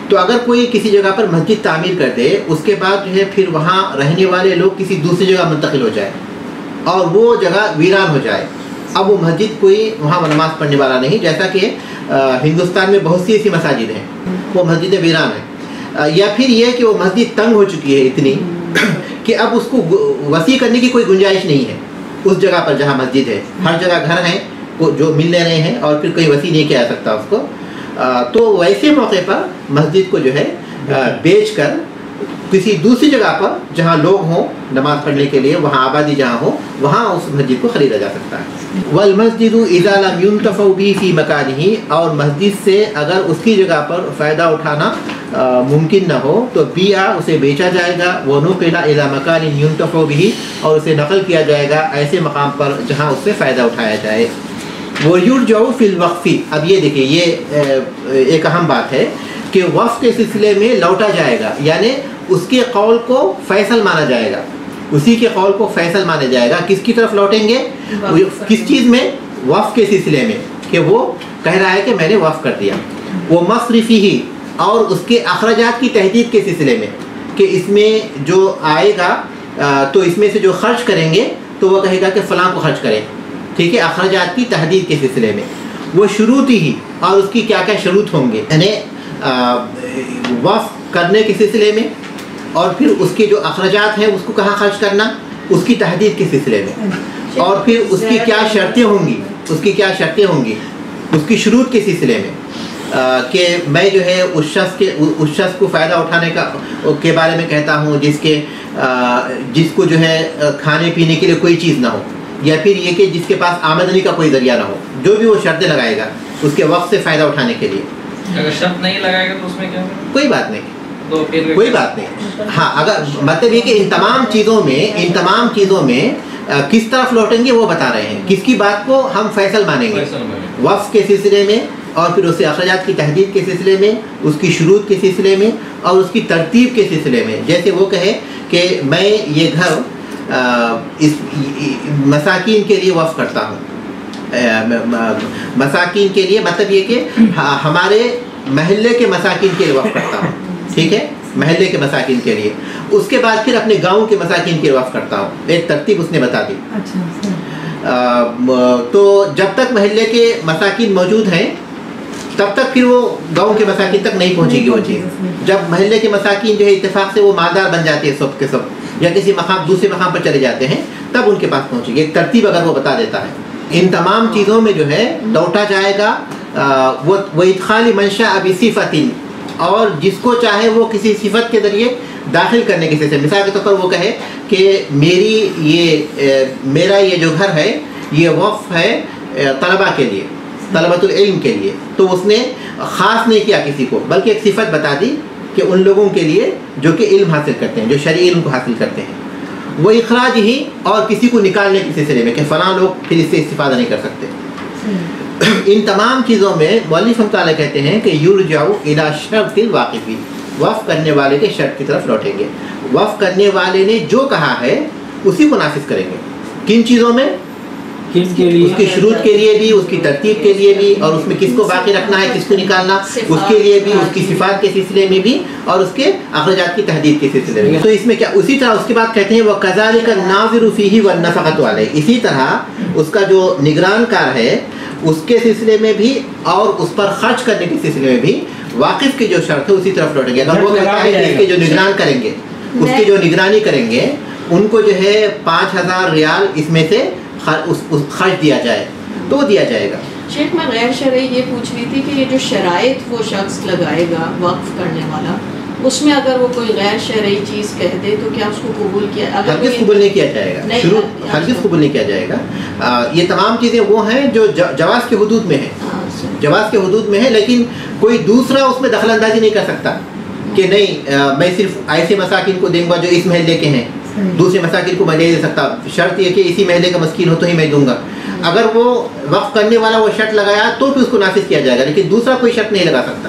تو اگر کوئی کسی جگہ پر مسجد تعمیر کر دے اس کے بعد جو ہے پھر وہاں رہنے والے لوگ کسی دوسری جگہ منتقل ہو جائے اور وہ جگہ ویران ہو جائے, اب وہ مسجد کوئی وہاں نماز پڑھنے والا نہیں, جیسا کہ ہندوستان میں بہت سی ایسی مساجد ہیں وہ مسجدیں ویران ہیں, یا پھر یہ کہ وہ مسجد تنگ ہو چکی ہے اتنی کہ اب اس کو وسیع کرنے کی کوئی گنجائش نہیں ہے اس جگہ پر جہاں مسجد ہے. ہر جگہ گھر ہیں جو مل لے رہے ہیں اور پھر کہیں وسیع نہیں کیا جا سکتا اس کو, تو ویسے موقع پر مسجد کو جو ہے بیچ کر کسی دوسری جگہ پر جہاں لوگ ہوں نماز پڑھنے کے لیے, وہاں آبادی جہاں ہو, وہاں اس مسجد کو خریدا جا سکتا ہے. والمسجد اذا لم ينتفع به في مكانه, اور مسجد سے اگر اس کی جگہ پر فائدہ اٹھانا ممکن نہ ہو تو بیع اسے بیچا جائے گا, ونقل الى مكان ينتفع به, اور اسے نقل کیا جائے گا ایسے مقام پر جہاں اس سے فائدہ اٹھایا جائے. وَيُرْجَعُ فِي الْوَقْفِ, اب یہ دیکھیں یہ ایک اہم بات ہے کہ وقف کے سلسلے میں لوٹا جائے گا, یعنی اس کے قول کو فیصل مانا جائے گا, اسی کے قول کو فیصل مانا جائے گا. کس کی طرف لوٹیں گے؟ کس چیز میں؟ وقف کے سلسلے میں, کہ وہ کہہ رہا ہے کہ میں نے وقف کر دیا. وہ مصرفی ہی, اور اس کے اخراجات کی تحدید کے سلسلے میں کہ اس میں جو آئے گا تو اس میں سے جو خرچ کریں گے تو وہ کہے گا کہ فلاں کو خرچ کریں, ٹھیک ہے, اخراجات کی تحدید کے سلسلے میں. وہ شروط ہی, اور اس کی کیا کیا شروط ہوں گے, یعنی وقف کرنے کے سلسلے میں, اور پھر اس کے جو اخراجات ہیں اس کو کہاں خرچ کرنا اس کی تحدید کے سلسلے میں, اور پھر اس کی کیا شرطیں ہوں گی, اس کی کیا شرطیں ہوں گی, اس کی شروط کے سلسلے میں کہ میں جو ہے اس شخص کو فائدہ اٹھانے کے بارے میں کہتا ہوں جس کو جو ہے کھانے پینے کے لیے کوئی چیز نہ ہو, یا پھر یہ کہ جس کے پاس آمدنی کا کوئی ذریعہ نہ ہو, جو بھی وہ شرطیں لگائے گا اس کے وقت سے فائدہ اٹھانے کے لیے. اگر شرط نہیں لگائے گا تو اس میں کیا ہوگا؟ کوئی بات نہیں, تو پھر کوئی بات نہیں. ہاں, اگر مطلب یہ کہ ان تمام چیزوں میں کس طرف لوٹیں گے وہ بتا رہے ہیں, کس کی بات کو ہم فیصل مانیں گے, وقف کے سلسلے میں, اور پھر اسے اخراجات کی تحدید کے سلسلے میں, اس کی شروط کے سلسلے میں, اور اس کی ترتیب کے سلسلے میں. جیسے وہ کہے کہ میں یہ گھر اس مساکین کے لیے وقف کرتا ہوں, مساکین کے لیے مطلب یہ کہ ہمارے محلے کے مساکین کے لیے وقف کرتا ہوں, ٹھیک ہے, محلے کے مساکین کے لیے. اس کے بعد پھر اپنے گاؤں کے مساکین کے لیے وقف کرتا ہوں. ایک ترتیب اس نے بتا دی. تو جب تک محلے کے مساکین موجود ہیں تب تک پھر وہ گاؤں کے مساکین تک نہیں پہنچے گی وہ چیز. جب محلے کے مساکین جو ہے اتفاق سے وہ مالدار بن جاتے ہیں سب کے سب, یا کسی دوسرے مقام پر چلے جاتے ہیں, تب ان کے پاس پہنچے گی. ایک ترتیب اگر وہ بتا دیتا ہے. ان تمام چیزوں میں جو ہے لوٹا جائے گا وہ ادخال منشا بصفت, اور جس کو چاہے وہ کسی صفت کے ذریعے داخل کرنے کے سلسلے. مثال کے طور پر وہ کہے کہ میرا یہ جو گھر ہے یہ وقف ہے طلباء کے لیے, طلبۃ العلم کے لیے, تو اس نے خاص نہیں کیا کسی کو, بلکہ ایک صفت بتا دی کہ ان لوگوں کے لیے جو کہ علم حاصل کرتے ہیں, جو شرعی علم کو حاصل کرتے ہیں. وہ اخراج ہی, اور کسی کو نکالنے کے سلسلے میں کہ فلاں لوگ پھر اس سے استفادہ نہیں کر سکتے. ان تمام چیزوں میں مؤلف رحمۃ اللہ کہتے ہیں کہ یرجع الی شرط الواقف, وقف کرنے والے کے شرط کی طرف لوٹیں گے. وقف کرنے والے نے جو کہا ہے اسی کو نافذ کریں گے. کن چیزوں میں؟ کن کے لیے؟ اس کی شروط کے لیے بھی, اس کی ترتیب کے لیے بھی, اور اس میں کس کو باقی رکھنا ہے, کس کو نکالنا, اس کے لیے بھی, اس کی صفات کے سلسلے میں بھی, اور اس کے اخراجات کی تحدید کے سلسلے میں. تو اس میں کیا, اسی طرح اس کے بعد کہتے ہیں وَكَذَلِكَ النَّاظِرُ فِيهِ وَالنَّفَقَةُ عَلَيْهِ, اسی طرح اس کا جو نگران کار ہے اس کے سلسلے میں بھی, اور اس پر خرچ کرنے کے سلسلے میں بھی واقف کی جو شرط ہے اسی طرف لوٹیں گے. اگر وہ کہتا ہے کہ اس کے جو نگران کریں گے, اس کی جو نگرانی کریں گے, ان کو جو ہے 5,000 ریال اس میں سے خرچ دیا جائے تو وہ دیا جائے گا. شیخ میں غیر شرعی یہ پوچھ رہی تھی کہ یہ جو شرائط وہ شخص لگائے گا وقف کرنے والا, اس میں اگر وہ کوئی غیر شرعی چیز کہہ دے تو کیا اس کو قبول کیا؟ ہرگز قبول نہیں کیا جائے گا, شروع ہرگز قبول نہیں کیا جائے گا. یہ تمام چیزیں وہ ہیں جو جواز کے حدود میں ہیں, جواز کے حدود میں ہے, لیکن کوئی دوسرا اس میں دخل اندازی نہیں کر سکتا کہ نہیں میں صرف ایسے مساکین کو دوں گا جو اس محلے کے ہیں, دوسرے مساکین کو میں نہیں دے سکتا. شرط یہ کہ اسی محلے کا مسکین ہو تو ہی میں دوں گا. اگر وہ وقف کرنے والا وہ شرط لگایا تو پھر اس کو نافذ کیا جائے گا, لیکن دوسرا کوئی شرط نہیں لگا سکتا.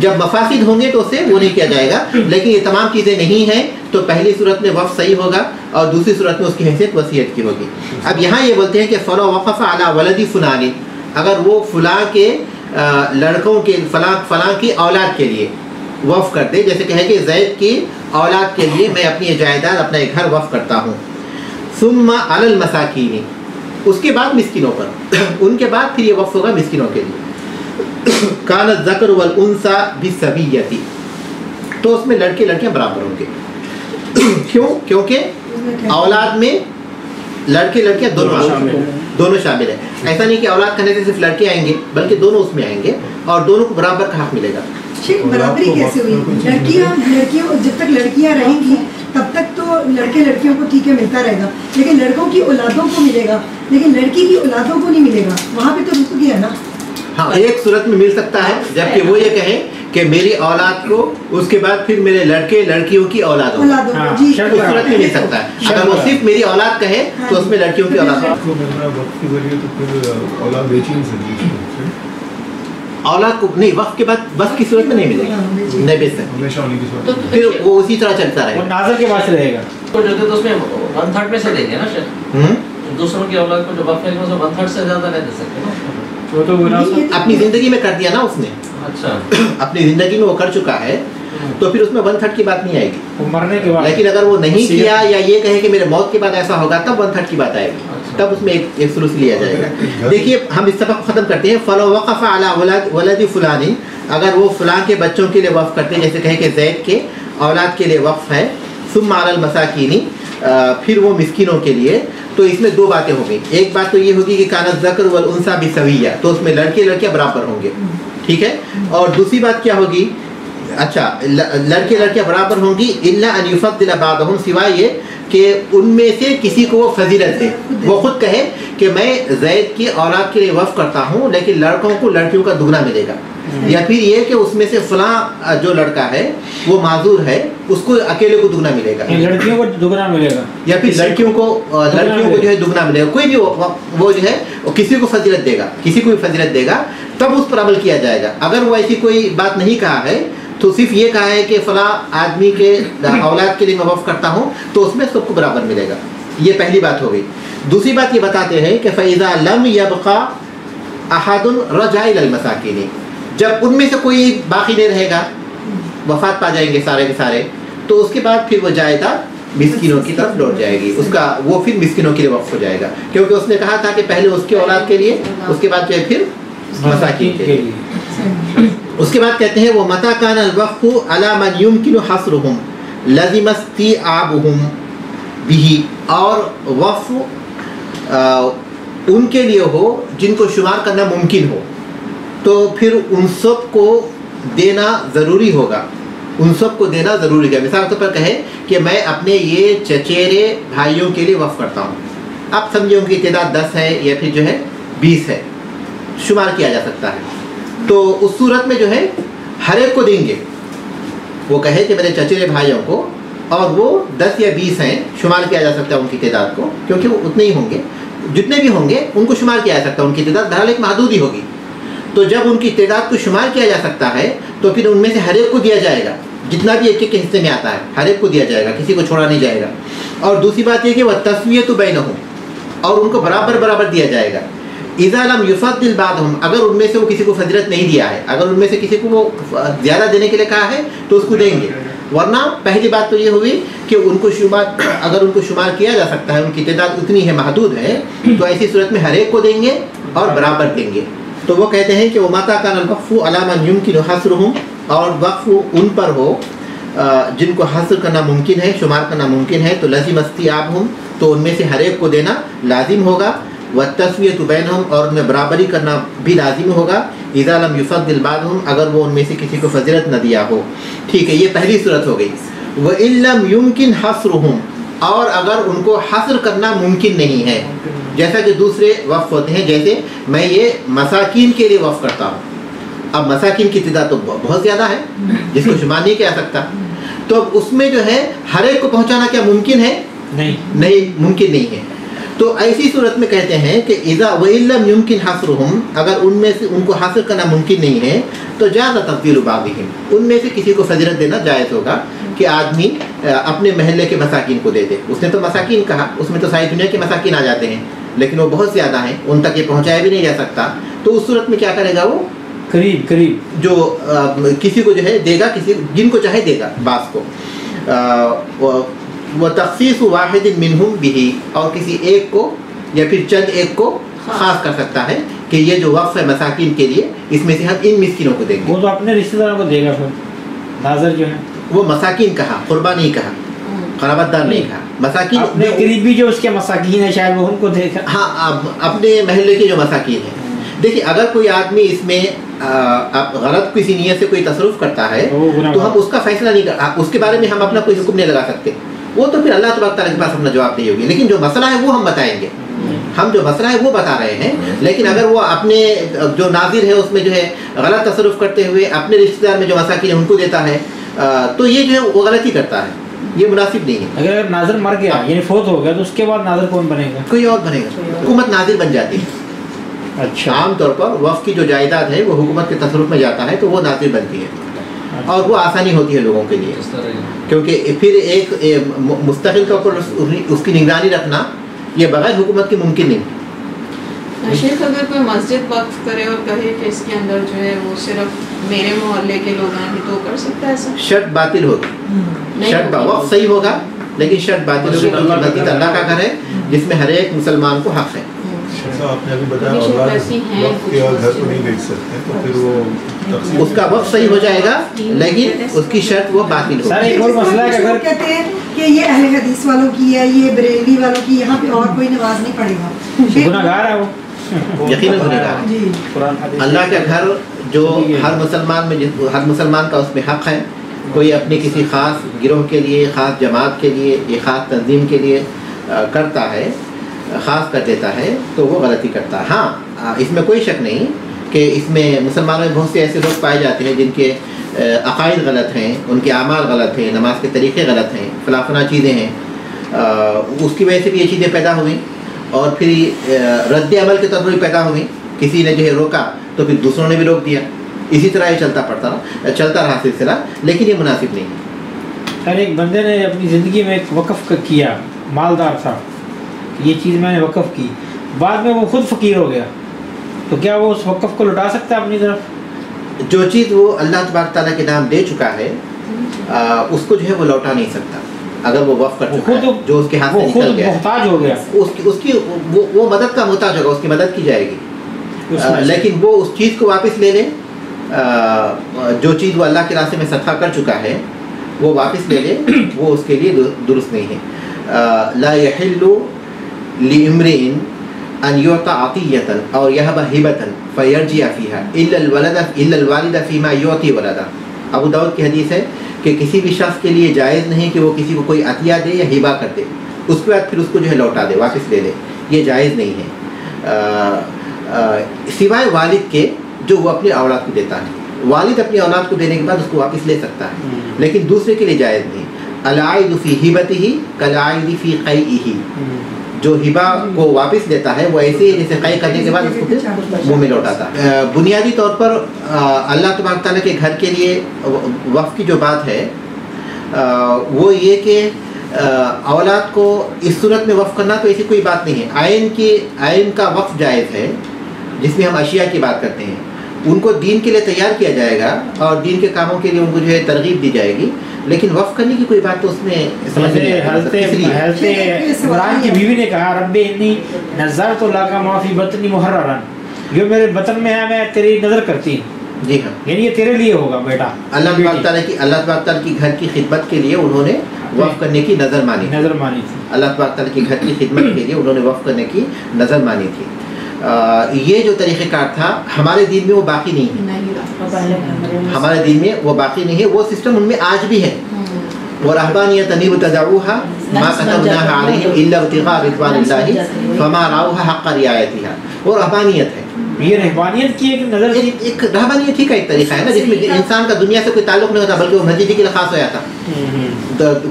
جب مفاسد ہوں گے تو اسے وہ نہیں کیا جائے گا. لیکن یہ تمام چیزیں نہیں ہیں تو پہلی صورت میں وقف صحیح ہوگا اور دوسری صورت میں اس کی حیثیت وصیت کی ہوگی. اب یہاں یہ بولتے ہیں کہ فلا وقف علی ولد فلان، اگر وہ فلاں کے لڑکوں کے فلاں کی اولاد کے لیے وقف کر دے، جیسے کہ زید کی اولاد کے لیے میں اپنی جائیداد اپنا ایک گھر وقف کرتا ہوں. ثم علی المساکین، اس کے بعد مسکینوں پر، ان کے بعد پھر یہ وقف ہوگا مسکینوں کے لیے. کان الذکر والانثی بالسویۃ، تو اس میں لڑکے لڑکیاں برابر ہوں گے. کیوں؟ کیونکہ اولاد میں لڑکے لڑکیاں دونوں شامل ہیں. ایسا نہیں کہ اولاد کرنے سے صرف لڑکے آئیں گے، بلکہ دونوں اس میں آئیں گے اور دونوں کو برابر کا حق ملے گا. برابری کیسے ہوئی؟ لڑکیاں جب تک لڑکیاں رہیں گی تب تک تو لڑکے لڑکیوں کو ٹھیک ہے ملتا رہے گا، لیکن لڑکوں کی اولادوں کو ملے گا، لیکن لڑکی کی اولادوں کو نہیں ملے گا. وہاں پہ تو رک گیا نا. ہاں، ایک صورت میں مل سکتا ہے جبکہ وہ یہ کہیں کہ میری اولاد کو، اس کے بعد پھر میرے لڑکے لڑکیوں کی اولادوں جی اس صورت میں مل سکتا ہے. اگر وہ صرف میری اولاد کہے تو اس میں لڑکیوں کی اولاد اولاد کو نہیں، وقت کے بعد وقت کی صورت میں نہیں ملے گی، نہیں بیچ سکتے، پھر وہ اسی طرح چلتا رہے گا. ناظر کے پاس رہے گا تو اس میں 1/3 میں سے دیں گے نا شیخ، دوسروں کی اولاد کو جو وقف ہے اس میں 1/3 سے زیادہ نہیں دے سکتے نا. اپنی زندگی میں کر دیا نا اس نے، اچھا اپنی زندگی میں وہ کر چکا ہے تو پھر اس میں 1/3 کی بات نہیں آئے گی. مرنے کے بعد لیکن اگر وہ نہیں کیا یا یہ کہے کہ میرے موت کے بعد ایسا ہوگا تب 1/3 کی بات آئے گی، تب اس میں ایک ثلث لیا جائے گا. دیکھیے ہم اس سبق کو ختم کرتے ہیں. فلو وقف علی ولد فلان، اگر وہ فلاں کے بچوں کے لیے وقف کرتے ہیں، جیسے کہے کہ زید کے اولاد کے لیے وقف ہے. ثم علی المساکین، پھر وہ مسکینوں کے لیے. تو اس میں دو باتیں ہوں گی. ایک بات تو یہ ہوگی کہ کان الذکر والانثی بالسویۃ، تو اس میں لڑکے لڑکیاں برابر ہوں گے، ٹھیک ہے. اور دوسری بات کیا ہوگی؟ اچھا، لڑکے لڑکیاں برابر ہوں گی الا ان یفضل بعضهم، سوائے یہ کہ ان میں سے کسی کو وہ فضیلت دے. وہ خود کہے کہ میں زید کی اولاد کے لیے وقف کرتا ہوں لیکن لڑکوں کو لڑکیوں کا دگنا ملے گا. یا پھر یہ کہ اس میں سے فلاں جو لڑکا ہے وہ معذور ہے، اس کو اکیلے کو دگنا ملے گا، لڑکیوں کو دگنا ملے گا، یا پھر لڑکیوں کو جو ہے دگنا ملے گا. کوئی بھی وہ جو ہے کسی کو فضیلت دے گا، کسی کو بھی فضیلت دے گا، تب اس پر عمل کیا جائے گا. اگر وہ ایسی کوئی بات نہیں کہا ہے تو صرف یہ کہا ہے کہ فلاں آدمی کے اولاد کے لیے میں وقف کرتا ہوں، تو اس میں سب کو برابر ملے گا. یہ پہلی بات ہو گئی. دوسری بات یہ بتاتے ہیں کہ فَإِذَا لَمْ يَبْقَ أَحَدٌ رَجَعَ إِلَى الْمَسَاكِينِ، جب ان میں سے کوئی باقی نہیں رہے گا، وفات پا جائیں گے سارے کے سارے، تو اس کے بعد پھر وہ جائیداد مسکینوں کی طرف لوٹ جائے گی. اس کا وہ پھر مسکینوں کے لیے وقف ہو جائے گا، کیونکہ اس نے کہا تھا کہ پہلے اس کے اولاد کے لیے، اس کے بعد جو ہے پھر مساکین کے لیے. اس کے بعد کہتے ہیں وہ متا کان الوقف علی من یمکن حصرهم لزم استیعابهم به، اور وقف ان کے لیے ہو جن کو شمار کرنا ممکن ہو، تو پھر ان سب کو دینا ضروری ہوگا. ان سب کو دینا ضروری ہے. مثال کے طور پر کہے کہ میں اپنے یہ چچیرے بھائیوں کے لیے وقف کرتا ہوں. اب سمجھے ان کی تعداد 10 ہے یا پھر جو ہے 20 ہے، شمار کیا جا سکتا ہے. تو اس صورت میں جو ہے ہر ایک کو دیں گے. وہ کہے کہ میرے چچیرے بھائیوں کو، اور وہ 10 یا 20 ہیں، شمار کیا جا سکتا ہے ان کی تعداد کو، کیونکہ وہ اتنے ہی ہوں گے، جتنے بھی ہوں گے ان کو شمار کیا جا سکتا ہے. ان کی تعداد بہرحال ایک محدود ہی ہوگی. تو جب ان کی تعداد کو شمار کیا جا سکتا ہے تو پھر ان میں سے ہر ایک کو دیا جائے گا، جتنا بھی ایک ایک حصے میں آتا ہے ہر ایک کو دیا جائے گا، کسی کو چھوڑا نہیں جائے گا. اور دوسری بات یہ کہ وہ تسویۃ بینہم، اور ان کو برابر برابر دیا جائے گا. اذا لم یفضل بعضهم، اگر ان میں سے وہ کسی کو فضیلت نہیں دیا ہے، اگر ان میں سے کسی کو وہ زیادہ دینے کے لیے کہا ہے تو اس کو دیں گے. ورنہ پہلی بات تو یہ ہوئی کہ ان کو شمار، اگر ان کو شمار کیا جا سکتا ہے، ان کی تعداد اتنی ہے، محدود ہے، تو ایسی صورت میں ہر ایک کو دیں گے اور برابر دیں گے. تو وہ کہتے ہیں کہ وہ ماتا کان الوقف علی من یمکن حصرهم، اور وقف ان پر ہو جن کو حصر کرنا ممکن ہے، شمار کرنا ممکن ہے، تو لازم استیعابهم، تو ان میں سے ہر ایک کو دینا لازم ہوگا. والتسویۃ بینہم، اور ان میں برابری کرنا بھی لازم ہوگا. اذا لم یفضل بعضهم، اگر وہ ان میں سے کسی کو فضیلت نہ دیا ہو. ٹھیک ہے، یہ پہلی صورت ہو گئی. وَإِن لَمْ يُمْكِنْ حَصْرُهُمْ، اور اگر ان کو حصر کرنا ممکن نہیں ہے، جیسا کہ دوسرے وقف ہوتے ہیں، جیسے میں یہ مساکین کے لیے وقف کرتا ہوں. اب مساکین کی تعداد تو بہت زیادہ ہے جس کو شمار نہیں کیا سکتا، تو اب اس میں جو ہے ہر ایک کو پہنچانا کیا ممکن ہے؟ نہیں، ممکن نہیں ہے. تو ایسی صورت میں کہتے ہیں کہ اذا وَإِلَّمْ يُمْكِنْ حَصْرُهُمْ، اگر ان میں سے ان کو حاصل کرنا ممکن نہیں ہے تو جاز تفضیل بعضهم، ان میں سے کسی کو فضیلت دینا جائز ہوگا کہ آدمی اپنے محلے کے مساکین کو دے دے. اس نے تو مساکین کہا، اس میں تو ساری دنیا کے مساکین آ جاتے ہیں، لیکن وہ بہت زیادہ ہیں، ان تک یہ پہنچایا بھی نہیں جا سکتا. تو اس صورت میں کیا کرے گا؟ وہ قریب جو کسی کو جو ہے دے گا، کسی جن کو چاہے دے گا، بعض کو. وتخصیص واحد منہم بہ، اور کسی ایک کو یا پھر چند ایک کو خاص کر سکتا ہے کہ یہ جو وقف ہے مساکین کے لیے، اس میں سے ہم ان مسکینوں کو دیں گے. وہ تو اپنے رشتہ داروں کو دے گا. پھر ناظر جو ہے وہ مساکین کہا، قربا نہیں کہا، قرابت دار نہیں کہا، مساکین اپنے قریبی جو اس کے مساکین ہیں شاید وہ ان کو دے گا. ہاں، اپنے محلے کے جو مساکین ہیں. دیکھیے اگر کوئی آدمی اس میں غلط کسی نیت سے کوئی تصرف کرتا ہے تو ہم اس کا فیصلہ نہیں کر، اس کے بارے میں ہم اپنا کوئی حکم نہیں لگا سکتے. وہ تو پھر اللہ تبارک تعالیٰ کے پاس اپنا جواب دے ہوگی. لیکن جو مسئلہ ہے وہ ہم بتائیں گے، ہم جو مسئلہ ہے وہ بتا رہے ہیں. لیکن اگر وہ اپنے جو ناظر ہے اس میں جو ہے غلط تصرف کرتے ہوئے اپنے رشتہ دار میں جو مساکین ہیں ان کو دیتا ہے تو یہ جو ہے وہ غلطی کرتا ہے، یہ مناسب نہیں ہے. اگر ناظر مر گیا یعنی فوت ہو گیا تو اس کے بعد ناظر کون بنے گا؟ کوئی اور بنے گا. حکومت ناظر بن جاتی ہے. اچھا، عام طور پر وقف کی جو جائیداد ہے وہ حکومت کے تصرف میں جاتا ہے تو وہ ناظر بنتی ہے، اور وہ آسانی ہوتی ہے لوگوں کے لیے، کیونکہ پھر ایک مستقل طور پر اس کی نگرانی رکھنا یہ بغیر حکومت کے ممکن نہیں. شیخ اگر کوئی مسجد وقف کرے اور کہے کہ اس کے اندر جو ہے وہ صرف میرے محلے کے لوگ ہیں تو کر سکتا ہے ایسا؟ شرط باطل ہوگی. شرط وقف صحیح ہوگا لیکن شرط باطل ہوگی، کیونکہ مسجد اللہ کا گھر ہے جس میں ہر ایک مسلمان کو حق ہے. آپ نے ابھی بتایا وقف کے گھر کو نہیں بیچ سکتے تو پھر وہ اس کا وقف صحیح ہو جائے گا لیکن اس کی شرط وہ باطل ہوگی. سر ایک اور مسئلہ ہے کہ اگر کہتے ہیں کہ یہ اہل حدیث والوں کی ہے، یہ بریلوی والوں کی، یہاں پہ اور کوئی نماز نہیں پڑھے گا، گناہ گار ہے وہ. یقیناً گناہ گار ہے. اللہ کا گھر جو ہر مسلمان کا اس میں حق ہے. کوئی اپنے کسی خاص گروہ کے لیے، خاص جماعت کے لیے، یہ خاص تنظیم کے لیے کرتا ہے، خاص کر دیتا ہے تو وہ غلطی کرتا ہے. ہاں، اس میں کوئی شک نہیں کہ اس میں مسلمانوں میں بہت سے ایسے لوگ پائے جاتے ہیں جن کے عقائد غلط ہیں، ان کے اعمال غلط ہیں، نماز کے طریقے غلط ہیں، فلاں چیزیں ہیں. اس کی وجہ سے بھی یہ چیزیں پیدا ہوئیں اور پھر رد عمل کے طور پر بھی پیدا ہوئیں. کسی نے جو ہے روکا تو پھر دوسروں نے بھی روک دیا. اسی طرح یہ چلتا رہا سلسلہ، لیکن یہ مناسب نہیں. سر ایک بندے نے اپنی زندگی میں ایک وقف کیا، مالدار تھا، یہ چیز میں نے وقف کی، بعد میں وہ خود فقیر ہو گیا، تو کیا وہ اس وقف کو لوٹا سکتا ہے اپنی طرف؟ جو چیز وہ اللہ تبارک تعالیٰ کے نام دے چکا ہے اس کو جو ہے وہ لوٹا نہیں سکتا. اگر وہ وقف کر چکا ہے، جو اس کے ہاتھ سے نکل گیا، محتاج ہو گیا، اس کی وہ مدد کا محتاج ہوگا، اس کی مدد کی جائے گی. لیکن وہ اس چیز کو واپس لے لے، جو چیز وہ اللہ کے راستے میں صدقہ کر چکا ہے وہ واپس لے لے، وہ اس کے لیے درست نہیں ہے. لا يحل لامرئ ان يعطى عطية او يهب هبة فيرجع فيها الا الوالد فيما يعطي ولده. ابو داؤد کی حدیث ہے کہ کسی بھی شخص کے لیے جائز نہیں کہ وہ کسی کو کوئی عطیہ دے یا ہبہ کر دے، اس کے بعد پھر اس کو جو ہے لوٹا دے، واپس لے لے. یہ جائز نہیں ہے سوائے والد کے جو وہ اپنی اولاد کو دیتا ہے. والد اپنی اولاد کو دینے کے بعد اس کو واپس لے سکتا ہے، لیکن دوسرے کے لیے جائز نہیں. العائد فی ہبتہ کالعائد فی قیئہ، جو ہبہ کو واپس لیتا ہے وہ ایسے ہی جیسے قیء کرنے کے بعد اس کو پھر منہ میں لوٹاتا ہے. بنیادی طور پر اللہ تبارک تعالیٰ کے گھر کے لیے وقف کی جو بات ہے وہ یہ کہ اولاد کو اس صورت میں وقف کرنا تو ایسی کوئی بات نہیں ہے. عین کا وقف جائز ہے جس میں ہم اشیاء کی بات کرتے ہیں. ان کو دین کے لیے تیار کیا جائے گا اور دین کے کاموں کے لیے ان کو جو ہے ترغیب دی جائے گی، لیکن وقف کرنے کی کوئی بات تو اس میں سمجھ نہیں آتی. حضرت عمران کی بیوی نے کہا رب انی نذرت لک ما فی بطنی محررا، جو میرے بطن میں ہے میں تیری نظر کرتی ہوں. جی ہاں، یعنی یہ تیرے لیے ہوگا بیٹا. اللہ تبارک تعالیٰ کی گھر کی خدمت کے لیے انہوں نے وقف کرنے کی نظر مانی تھی. اللہ تبارک تعالیٰ کی گھر کی خدمت کے لیے انہوں نے وقف کرنے کی نظر مانی تھی. یہ جو طریقہ کار تھا ہمارے دین میں وہ باقی نہیں ہے. ہمارے دین میں وہ باقی نہیں ہے. وہ سسٹم ان میں آج بھی ہے. وَرَهْبَانِيَةً ابْتَدَعُوهَا مَا كَتَبْنَاهَا عَلَيْهِمْ إِلَّا ابْتِغَاءَ رِضْوَانِ اللَّهِ فَمَا رَعَوْهَا حَقَّ رِعَایَتِهَا. وہ رہبانیت ہے. یہ رہبانیت کی ایک نظر ایک رہبانیت ہی کا ایک طریقہ ہے نا جس میں انسان کا دنیا سے کوئی تعلق نہیں ہوتا بلکہ وہ مسجد کے لیے خاص ہو جاتا.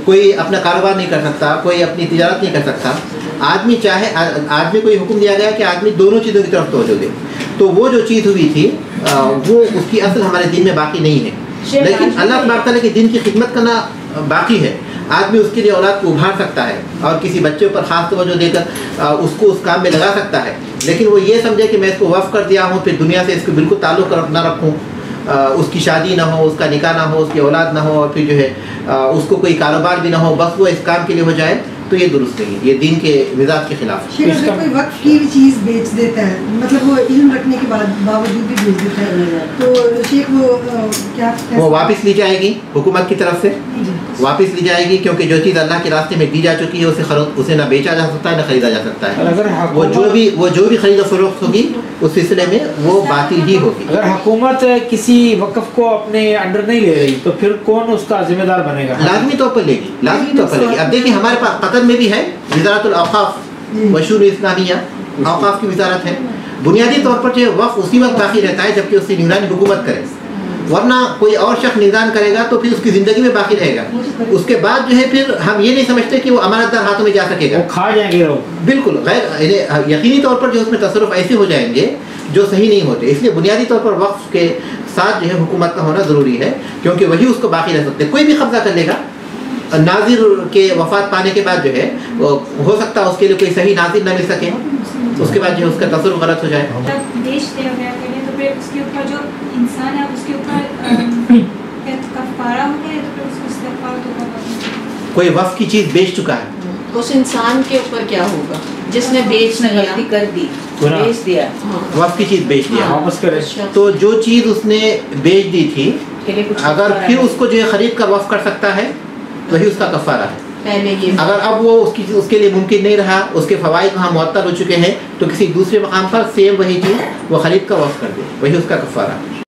کوئی اپنا کاروبار نہیں کر سکتا، کوئی اپنی تجارت نہیں کر سکتا، آدمی چاہے آدمی کو یہ حکم دیا گیا کہ آدمی دونوں چیزوں کی طرف توجہ دے. تو وہ جو چیز ہوئی تھی وہ اس کی اصل ہمارے دین میں باقی نہیں ہے, لیکن اللہ تبارک تعالیٰ کے دین کی خدمت کرنا باقی ہے. آدمی اس کے لیے اولاد کو ابھار سکتا ہے اور کسی بچے پر خاص توجہ دے کر اس کو اس کام میں لگا سکتا ہے, لیکن وہ یہ سمجھے کہ میں اس کو وقف کر دیا ہوں, پھر دنیا سے اس کو بالکل تعلق نہ رکھوں, اس کی شادی نہ ہو, اس کا نکاح نہ ہو, اس کی اولاد نہ ہو, اور پھر جو ہے اس کو کوئی کاروبار بھی نہ ہو, بس وہ اس کام کے لیے ہو جائے, تو یہ درست نہیں ہے, یہ دین کے مزاج کے خلاف ہے. شیخ اگر کوئی وقف کی چیز بیچ دیتا ہے, مطلب وہ علم رکھنے کے باوجود بھی بیچ دیتا ہے, تو شیخ وہ کیا وہ واپس لی جائے گی حکومت کی طرف سے, واپس لی جائے گی, کیونکہ جو چیز اللہ کے راستے میں دی جا چکی ہے اسے نہ بیچا جا سکتا ہے نہ خریدا جا سکتا ہے. وہ جو بھی خرید و فروخت ہوگی اس سلسلے میں وہ باطل ہی ہوگی. اگر حکومت کسی وقف کو اپنے انڈر نہیں لے رہی تو پھر کون اس کا ذمہ دار بنے گا؟ لازمی طور پر لے گی, لازمی طور پر لے گی. اب دیکھیں ہمارے پاس قطر میں بھی ہے وزارت الاوقاف مشہور اسلامیہ, اوقاف کی وزارت ہے. بنیادی طور پر جو وقف اسی وقت باقی رہتا ہے جبکہ اس کی نگرانی حکومت کرے, ورنہ کوئی اور شخص نگران کرے گا تو پھر اس کی زندگی میں باقی رہے گا. اس کے بعد جو ہے پھر ہم یہ نہیں سمجھتے کہ وہ امانت دار ہاتھوں میں جا سکے گا, وہ کھا جائیں گے لوگ. بالکل غیر یقینی طور پر جو اس میں تصرف ایسے ہو جائیں گے جو صحیح نہیں ہوتے. اس لیے بنیادی طور پر وقف کے ساتھ جو ہے حکومت کا ہونا ضروری ہے, کیونکہ وہی اس کو باقی رہ سکتے. کوئی بھی قبضہ کر لے گا, ناظر کے وفات پانے کے بعد جو ہے ہو سکتا ہے اس کے لیے کوئی صحیح ناظر نہ مل سکے, اس کے بعد جو ہے اس کا تصرف غلط ہو جائے. بیچ دیا گیا تو پھر اس کے اوپر جو انسان ہے اس کے اوپر کفارہ ہو گیا, تو پھر اس کو استغفار تو کوئی وقف کی چیز بیچ چکا ہے, اس انسان کے اوپر کیا ہوگا جس نے بیچ غلطی کر دی, بیچ دیا, وقف کی چیز بیچ دیا, واپس کرے. تو جو چیز اس نے بیچ دی تھی اگر پھر اس کو جو ہے خرید کر وقف کر سکتا ہے وہی اس کا کفارہ ہے. پہلے یہ اگر اب وہ اس کے لیے ممکن نہیں رہا, اس کے فوائد وہاں معطل ہو چکے ہیں, تو کسی دوسرے مقام پر سیم وہی چیز وہ خرید کر وقف کر دے, وہی اس کا کفارہ ہے.